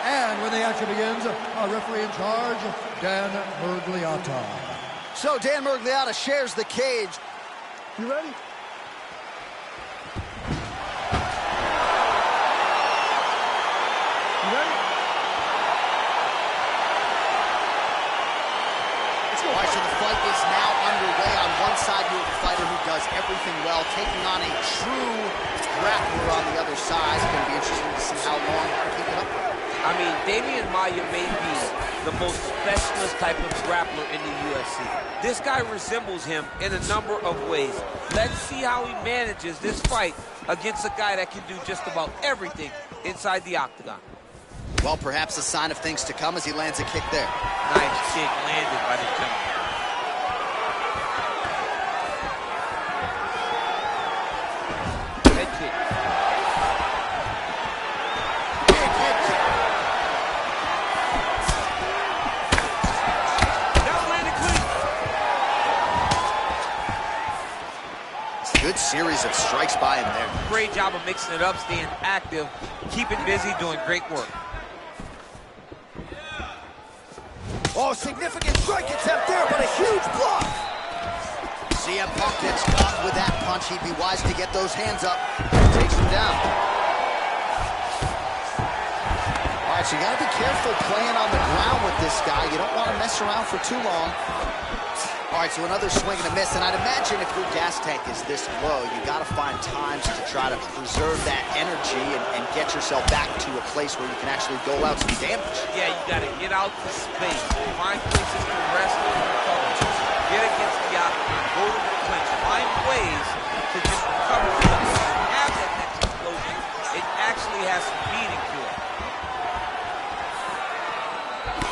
And when the action begins, our referee in charge, Dan Murgliata. So Dan Murgliata shares the cage. You ready? You ready? Let's go. All right, so the fight is now underway. On one side, you have a fighter who does everything well, taking on a true grappler on the other side. It's going to be interesting to see how long they keep it up. I mean, Damian Maia may be the most specialist type of grappler in the UFC. This guy resembles him in a number of ways. Let's see how he manages this fight against a guy that can do just about everything inside the octagon. Well, perhaps a sign of things to come as he lands a kick there. Nice kick landed by the gentleman. Head kick. Good series of strikes by him there. Great job of mixing it up, staying active, keeping busy, doing great work. Oh, significant strike attempt there, but a huge block. CM Punk gets caught with that punch. He'd be wise to get those hands up. Takes him down. All right, so you got to be careful playing on the ground with this guy. You don't want to mess around for too long. All right, so another swing and a miss, and I'd imagine if your gas tank is this low, you got to find times to try to preserve that energy and get yourself back to a place where you can actually dole out some damage. Yeah, you got to get out to space, find places to rest and recover. Get against the octagon, go to the clinch, find ways to just recover. But when you have that next explosion, it actually has some meaning to it.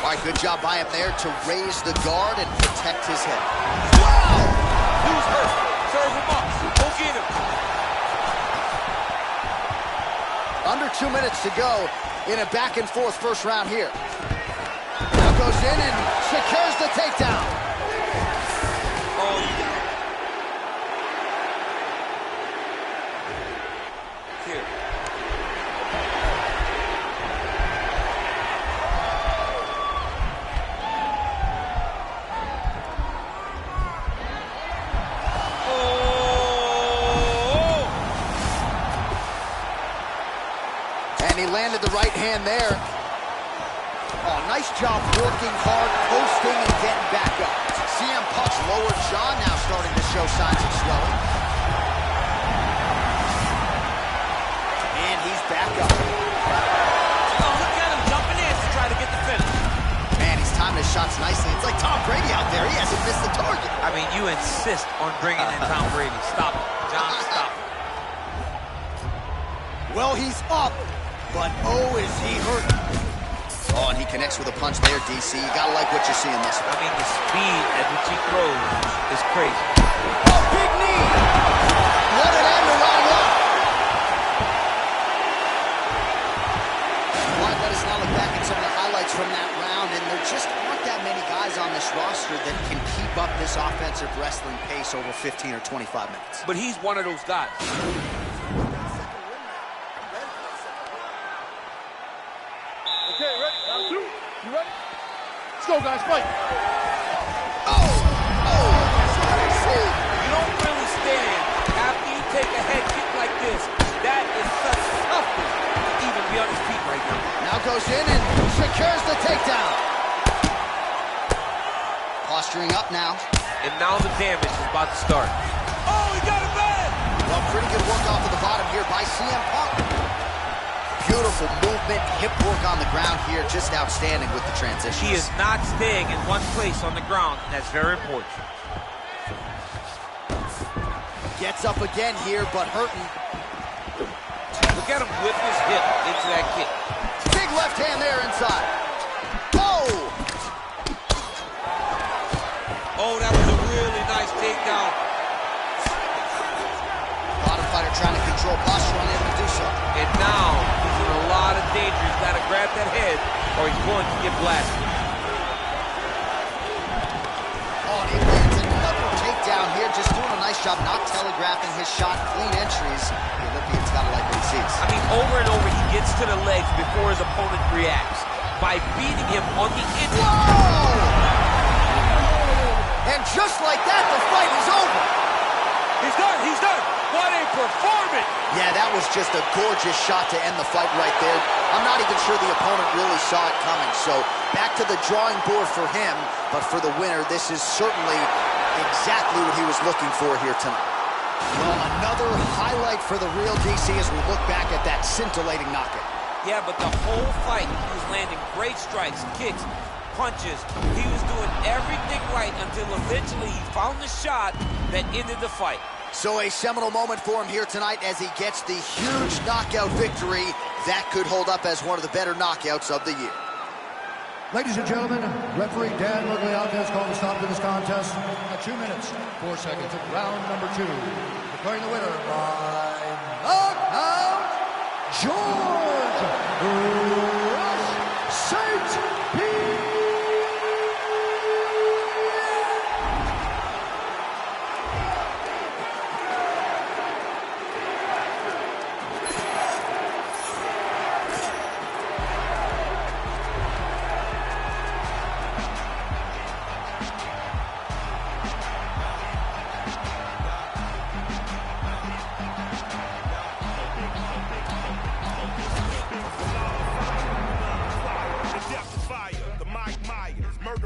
All right, good job by him there to raise the guard and protect his head. Wow! Who's hurt? Serve him up. Go get him. Under 2 minutes to go in a back-and-forth first round here. Now goes in and secures the takedown. Oh, here. And he landed the right hand there. Oh, nice job working hard, posting, and getting back up. CM Punk's lower jaw now starting to show signs of swelling. And he's back up. Oh, look at him jumping in to try to get the finish. Man, he's timing his shots nicely. It's like Tom Brady out there. He hasn't missed the target. I mean, you insist on bringing in Tom Brady. Stop it. John, stop it. Well, he's up, but oh, is he hurt. Oh, and he connects with a punch there, DC. You gotta like what you're seeing this one. I mean, the speed at which he throws is crazy. Oh, big knee! What an end to round one. All right, let us now look back at some of the highlights from that round, and there just aren't that many guys on this roster that can keep up this offensive wrestling pace over 15 or 25 minutes. But he's one of those guys. Okay, ready? Round two. You ready? Let's go, guys. Fight. You don't really stand after you take a head kick like this. That is such toughness to even be on his feet right now. Now goes in and secures the takedown. Posturing up now. And now the damage is about to start. Oh, he got it bad! Well, pretty good work off of the bottom here by CM Punk. Beautiful movement, hip work on the ground here, just outstanding with the transitions. He is not staying in one place on the ground, and that's very important. Gets up again here, but hurting. Look at him whip his hip into that kick. Big left hand there inside. Oh! Oh, that was a really nice takedown. Bottom fighter trying to control posture, unable to do so. And now, he's in a lot of danger. He's got to grab that head, or he's going to get blasted. Oh, and he lands another takedown here, just doing a nice job not telegraphing his shot, clean entries. The Olympian's got to like what he sees. I mean, over and over, he gets to the legs before his opponent reacts by beating him on the inside. Whoa! And just like that, the fight is over. He's done. He's done. What a performance! Yeah, that was just a gorgeous shot to end the fight right there. I'm not even sure the opponent really saw it coming. So back to the drawing board for him, but for the winner, this is certainly exactly what he was looking for here tonight. Well, another highlight for the real DC as we look back at that scintillating knockout. Yeah, but the whole fight, he was landing great strikes, kicks, punches. He was doing everything right until eventually he found the shot that ended the fight. So a seminal moment for him here tonight as he gets the huge knockout victory that could hold up as one of the better knockouts of the year. Ladies and gentlemen, referee Dan Murgliata has called a stop to this contest at 2 minutes, 4 seconds of round number 2. Declaring the winner by knockout, George St. Pierre.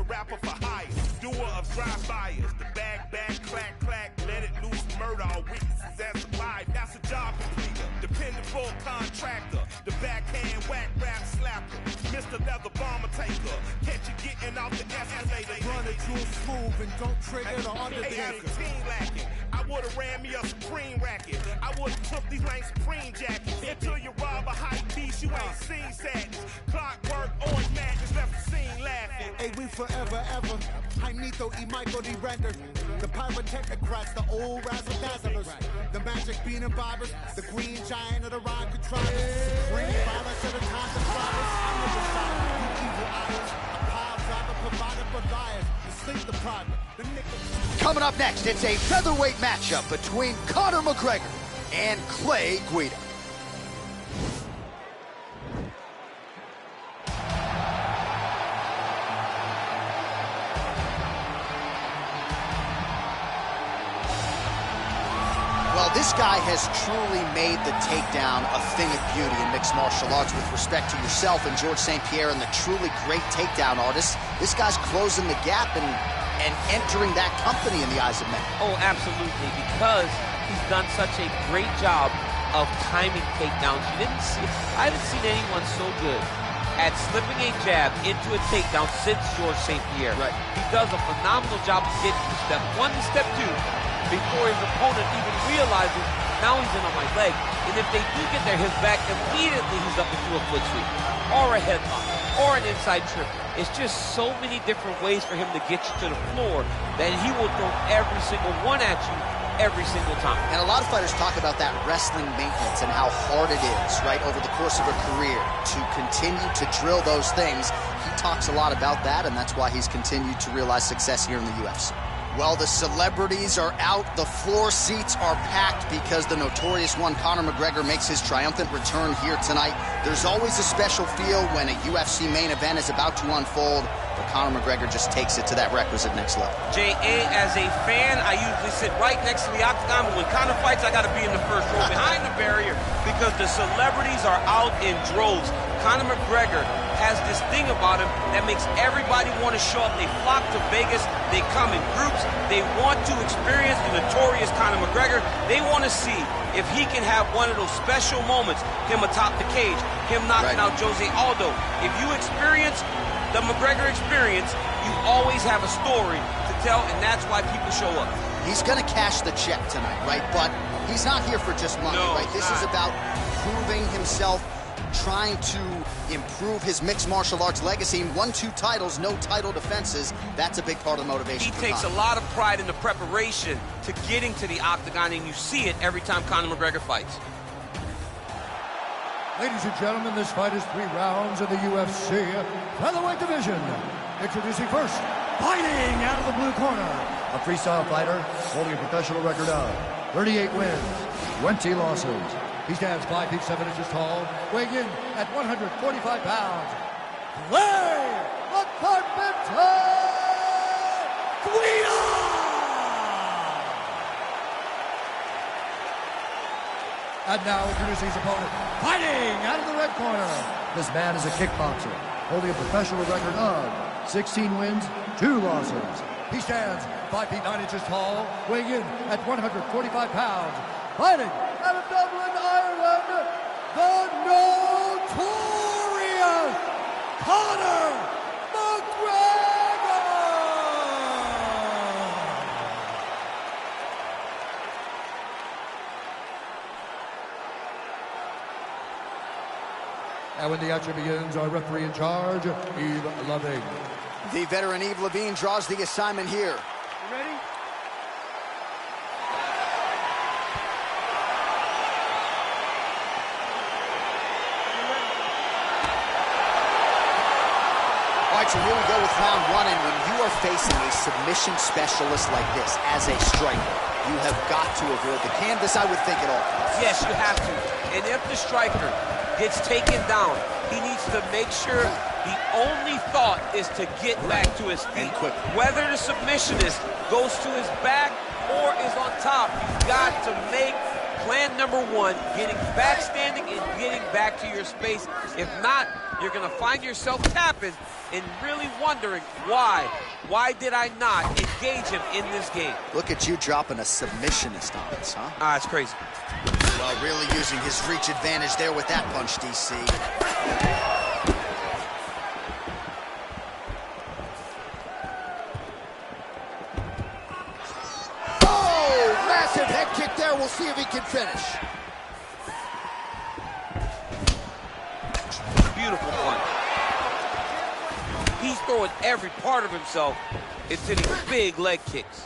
Rapper for hire, doer of drive-bys, the clack, clack, let it loose, murder all witnesses that survive. That's a job completer, dependable contractor, the backhand whack rap slapper, Mr. Leather Bomber Taker. Catch you getting off the escalator. Run it through smooth and don't trigger the undertaker. 18 lacking. I would've ran me a Supreme racket. I would've took these lame Supreme jackets. Until you rob a hype piece, you ain't seen sadness. Clockwork, orange madness, left the scene laughing. Hey, we forever, ever. Jaimito y Michael de Render. The pyrotechnocrats, the old razzle-dazzlers. The magic bean and bobbers. The green giant of the rhyme contrivers. Green violence of the time to drivers. I'm the designer, you evil eyes. A pile driver provided for liars. The sleep deprived. The nigga. Coming up next, it's a featherweight matchup between Conor McGregor and Clay Guida. Well, this guy has truly made the takedown a thing of beauty in mixed martial arts. With respect to yourself and George St. Pierre and the truly great takedown artists, this guy's closing the gap and entering that company in the eyes of men. Oh, absolutely, because he's done such a great job of timing takedowns. I haven't seen anyone so good at slipping a jab into a takedown since George St. Pierre. Right. He does a phenomenal job of getting from step 1 to step 2 before his opponent even realizes now he's in on my leg. And if they do get their hips back, immediately he's up into a foot sweep or a headlock or an inside trip. It's just so many different ways for him to get you to the floor that he will throw every single one at you every single time. And a lot of fighters talk about that wrestling maintenance and how hard it is, right, over the course of a career to continue to drill those things. He talks a lot about that, and that's why he's continued to realize success here in the UFC. Well, the celebrities are out, the floor seats are packed because the notorious one, Conor McGregor, makes his triumphant return here tonight. There's always a special feel when a UFC main event is about to unfold, but Conor McGregor just takes it to that requisite next level. J.A., as a fan, I usually sit right next to the octagon, but when Conor fights, I gotta be in the first row behind the barrier because the celebrities are out in droves. Conor McGregor has this thing about him that makes everybody want to show up. They flock to Vegas. They come in groups. They want to experience the notorious Conor McGregor. They want to see if he can have one of those special moments, him atop the cage, him knocking out Jose Aldo. If you experience the McGregor experience, you always have a story to tell, and that's why people show up. He's going to cash the check tonight, right? But he's not here for just money, right? This is about proving himself, trying to improve his mixed martial arts legacy. 1-2 titles, no title defenses. That's a big part of the motivation. He takes a lot of pride in the preparation to getting to the octagon, and you see it every time Conor McGregor fights. Ladies and gentlemen, this fight is 3 rounds in the UFC featherweight division. Introducing first, fighting out of the blue corner, a freestyle fighter holding a professional record of 38 wins, 20 losses. He stands 5 feet 7 inches tall, weighing in at 145 pounds. Clay the Carpenter Guida! And now introducing his opponent, fighting out of the red corner. This man is a kickboxer, holding a professional record of 16 wins, 2 losses. He stands 5 feet 9 inches tall, weighing in at 145 pounds. Fighting out of Dublin, Ireland, the notorious Conor McGregor! And when the action begins, our referee in charge, Yves Lavigne. The veteran Yves Lavigne draws the assignment here. You ready? All right, so here we go with round 1, and when you are facing a submission specialist like this as a striker, you have got to avoid the canvas, I would think, at all costs. Yes, you have to. And if the striker gets taken down, he needs to make sure the only thought is to get back to his feet. Whether the submissionist goes to his back or is on top, you've got to make plan number one, getting back standing and getting back to your space. If not, you're going to find yourself tapping and really wondering why. Why did I not engage him in this game? Look at you dropping a submissionist on us, huh? It's crazy. Well, really using his reach advantage there with that punch, DC. Oh, massive head kick there. We'll see if he can finish. Beautiful punch. He's throwing every part of himself into these big leg kicks.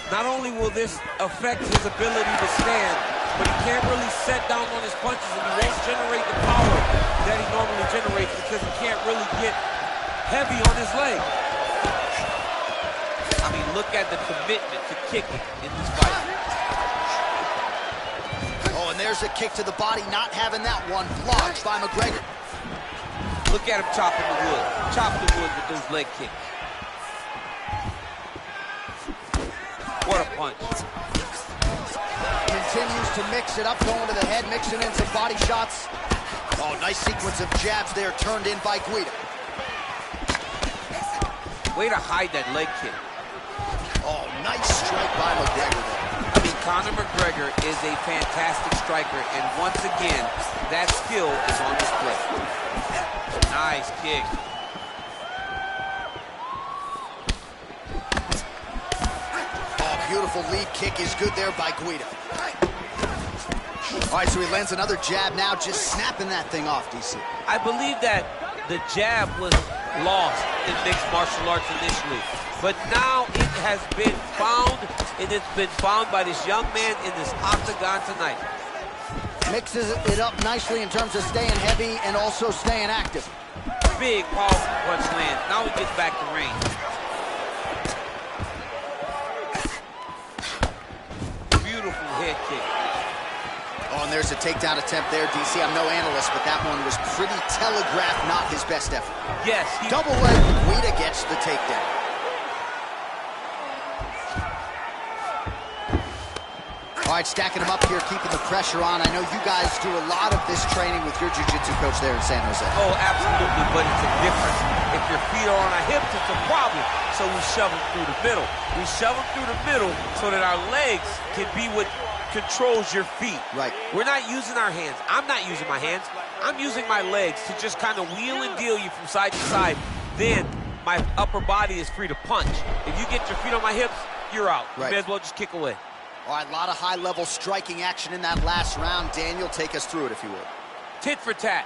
Not only will this affect his ability to stand, but he can't really set down on his punches and he won't generate the power that he normally generates because he can't really get heavy on his leg. I mean, look at the commitment to kicking in this fight. Oh, and there's a kick to the body, not having that one blocked by McGregor. Look at him chopping the wood. Chop the wood with those leg kicks. What a punch. Continues to mix it up, going to the head, mixing in some body shots. Oh, nice sequence of jabs there, turned in by Guida. Way to hide that leg kick. Oh, nice strike by McGregor there. I mean, Conor McGregor is a fantastic striker, and once again, that skill is on display. Nice kick. Beautiful lead kick is good there by Guida. All right, so he lands another jab now, just snapping that thing off, DC. I believe that the jab was lost in mixed martial arts initially, but now it has been found, and it's been found by this young man in this octagon tonight. Mixes it up nicely in terms of staying heavy and also staying active. Big, powerful punch lands. Now he gets back to range. Head kick. Oh, and there's a takedown attempt there, DC. I'm no analyst, but that one was pretty telegraphed, not his best effort. Yes. Double leg, Guida gets the takedown. All right, stacking them up here, keeping the pressure on. I know you guys do a lot of this training with your jiu-jitsu coach there in San Jose. Oh, absolutely, but it's a difference. If your feet are on our hips, it's a problem. So we shove them through the middle. We shove them through the middle so that our legs can be what controls your feet. Right. We're not using our hands. I'm not using my hands. I'm using my legs to just kind of wheel and deal you from side to side. Then my upper body is free to punch. If you get your feet on my hips, you're out. Right. You may as well just kick away. All right, a lot of high-level striking action in that last round. Daniel, take us through it, if you would. Tit for tat.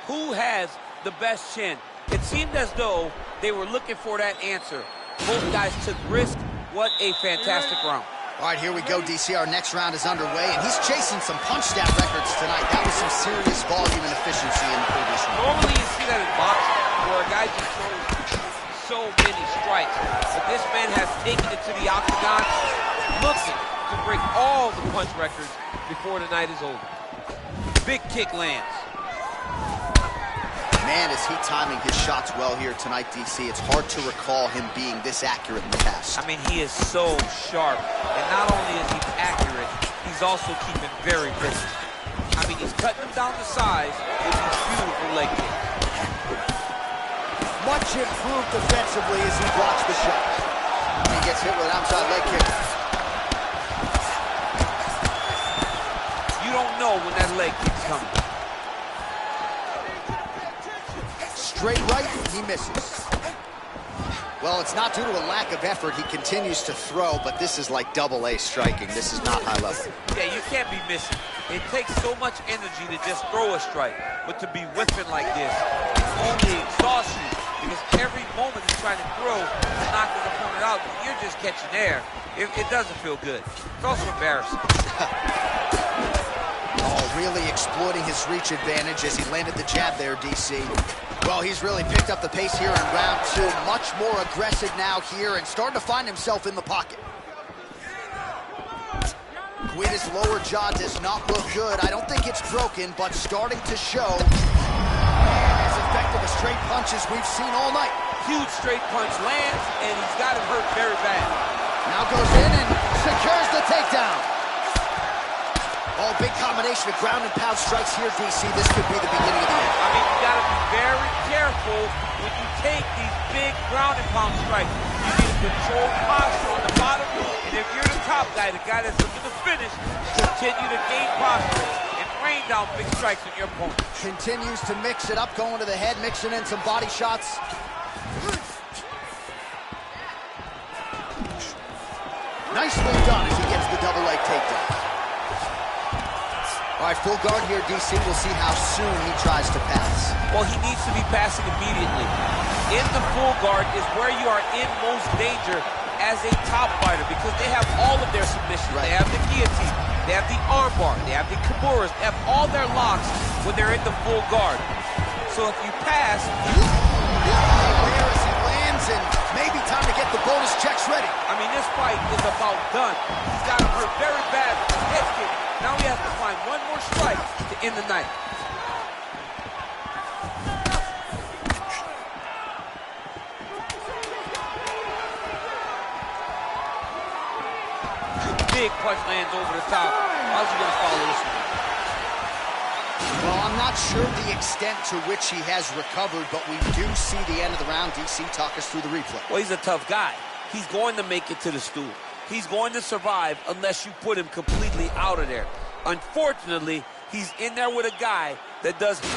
Who has the best chin? It seemed as though they were looking for that answer. Both guys took risk. What a fantastic round. All right, here we go, DC. Our next round is underway, and he's chasing some punch stat records tonight. That was some serious volume and efficiency in the previous round. Normally you see that in boxing, where a guy just throws so many strikes. But this man has taken it to the octagon, looking to break all the punch records before the night is over. Big kick lands. Man, is he timing his shots well here tonight, DC. It's hard to recall him being this accurate in the past. I mean, he is so sharp. And not only is he accurate, he's also keeping very busy. I mean, he's cutting them down to size with these beautiful leg kicks. Much improved defensively as he blocks the shot. He gets hit with an outside leg kick. You don't know when that leg kick's coming. Straight right, he misses. Well, it's not due to a lack of effort. He continues to throw, but this is like double-A striking. This is not high level. Yeah, you can't be missing. It takes so much energy to just throw a strike, but to be whipping like this only exhausts you because every moment he's trying to throw to knock his opponent out, you're just catching air. It doesn't feel good. It's also embarrassing. Oh, really exploiting his reach advantage as he landed the jab there, DC. Well, he's really picked up the pace here in round two. Much more aggressive now here and starting to find himself in the pocket. Guida's lower jaw does not look good. I don't think it's broken, but starting to show. And as effective a straight punch as we've seen all night. Huge straight punch lands, and he's got him hurt very bad. Now goes in and secures the takedown. Oh, big combination of ground and pound strikes here, DC. This could be the beginning of the end. I mean, you got to be very careful when you take these big ground and pound strikes. You need to control posture on the bottom, and if you're the top guy, the guy that's looking to finish, continue to gain posture and rain down big strikes on your opponent. Continues to mix it up, going to the head, mixing in some body shots. Nicely done as he gets the double leg takedown. All right, full guard here, DC. We'll see how soon he tries to pass. Well, he needs to be passing immediately. In the full guard is where you are in most danger as a top fighter because they have all of their submissions. Right. They have the guillotine, they have the armbar, they have the kimuras, they have all their locks when they're in the full guard. So if you pass... There as he lands, and maybe time to get the bonus checks ready. I mean, this fight is about done. He's got him hurt very bad with his head kick. Now he has to find one more strike to end the night. Big punch lands over the top. How's he gonna follow this one? Well, I'm not sure the extent to which he has recovered, but we do see the end of the round. DC, talk us through the replay. Well, he's a tough guy. He's going to make it to the stool. He's going to survive unless you put him completely out of there. Unfortunately, he's in there with a guy that does... Take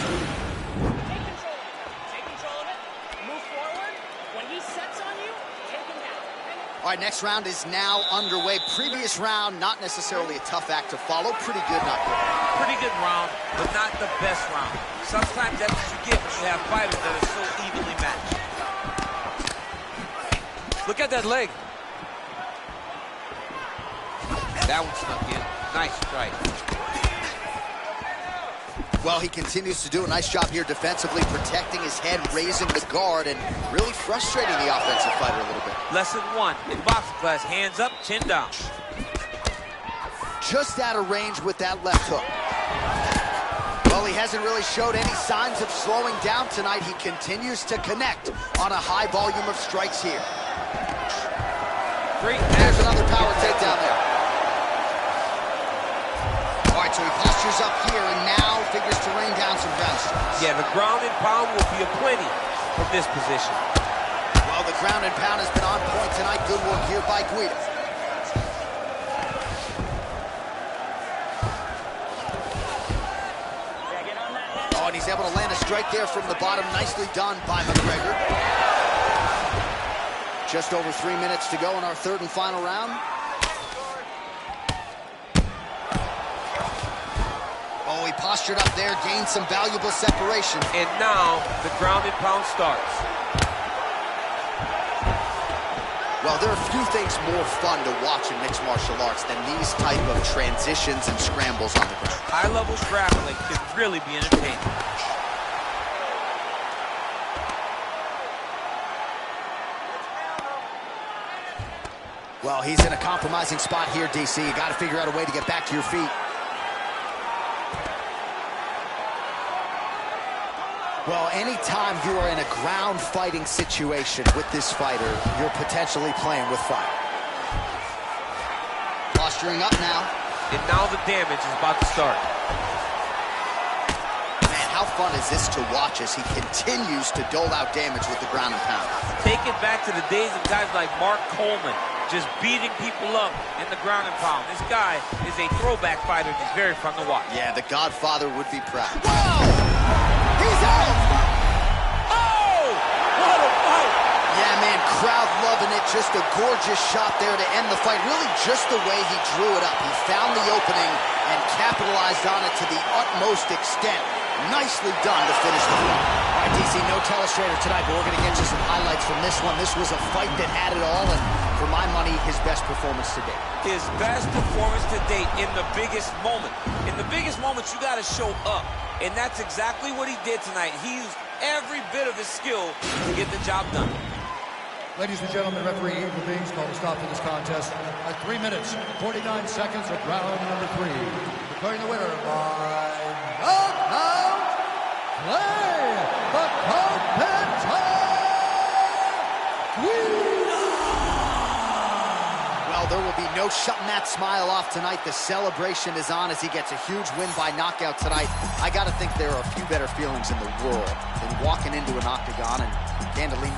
control of it. Move forward. When he sets on you, take him down. All right, next round is now underway. Previous round, not necessarily a tough act to follow. Pretty good, not good. Pretty good round, but not the best round. Sometimes that's what you get when you have fighters that are so evenly matched. Look at that leg. That one snuck in. Nice strike. Well, he continues to do a nice job here defensively, protecting his head, raising the guard, and really frustrating the offensive fighter a little bit. Lesson 1 in boxing class, hands up, chin down. Just out of range with that left hook. Well, he hasn't really showed any signs of slowing down tonight. He continues to connect on a high volume of strikes here. Great. There's another power takedown there. All right, so he postures up here and now figures to rain down some ground strikes. Yeah, the ground and pound will be aplenty from this position. Well, the ground and pound has been on point tonight. Good work here by Guida. Oh, and he's able to land a strike there from the bottom. Nicely done by McGregor. Just over 3 minutes to go in our third and final round. Oh, he postured up there, gained some valuable separation. And now the ground and pound starts. Well, there are few things more fun to watch in mixed martial arts than these type of transitions and scrambles on the ground. High-level grappling can really be entertaining. Well, he's in a compromising spot here, DC. You got to figure out a way to get back to your feet. Well, anytime you are in a ground fighting situation with this fighter, you're potentially playing with fire. Posturing up now. And now the damage is about to start. Man, how fun is this to watch as he continues to dole out damage with the ground and pound. Take it back to the days of guys like Mark Coleman, just beating people up in the ground and pound. This guy is a throwback fighter. He's very fun to watch. Yeah, the Godfather would be proud. Whoa! He's out! Oh! What a fight! Yeah, man, crowd loving it. Just a gorgeous shot there to end the fight. Really just the way he drew it up. He found the opening and capitalized on it to the utmost extent. Nicely done to finish the fight. All right, DC, no telestrator tonight, but we're going to get you some highlights from this one. This was a fight that had it all, and for my money, his best performance to date. His best performance to date in the biggest moment. In the biggest moments, you got to show up. And that's exactly what he did tonight. He used every bit of his skill to get the job done. Ladies and gentlemen, referee intervenes, called a stop to this contest at 3 minutes, 49 seconds of round number 3. Declaring the winner by knockout, Clay the Carpenter Guida. no shutting that smile off tonight. The celebration is on as he gets a huge win by knockout tonight. I got to think there are a few better feelings in the world than walking into an octagon and candidly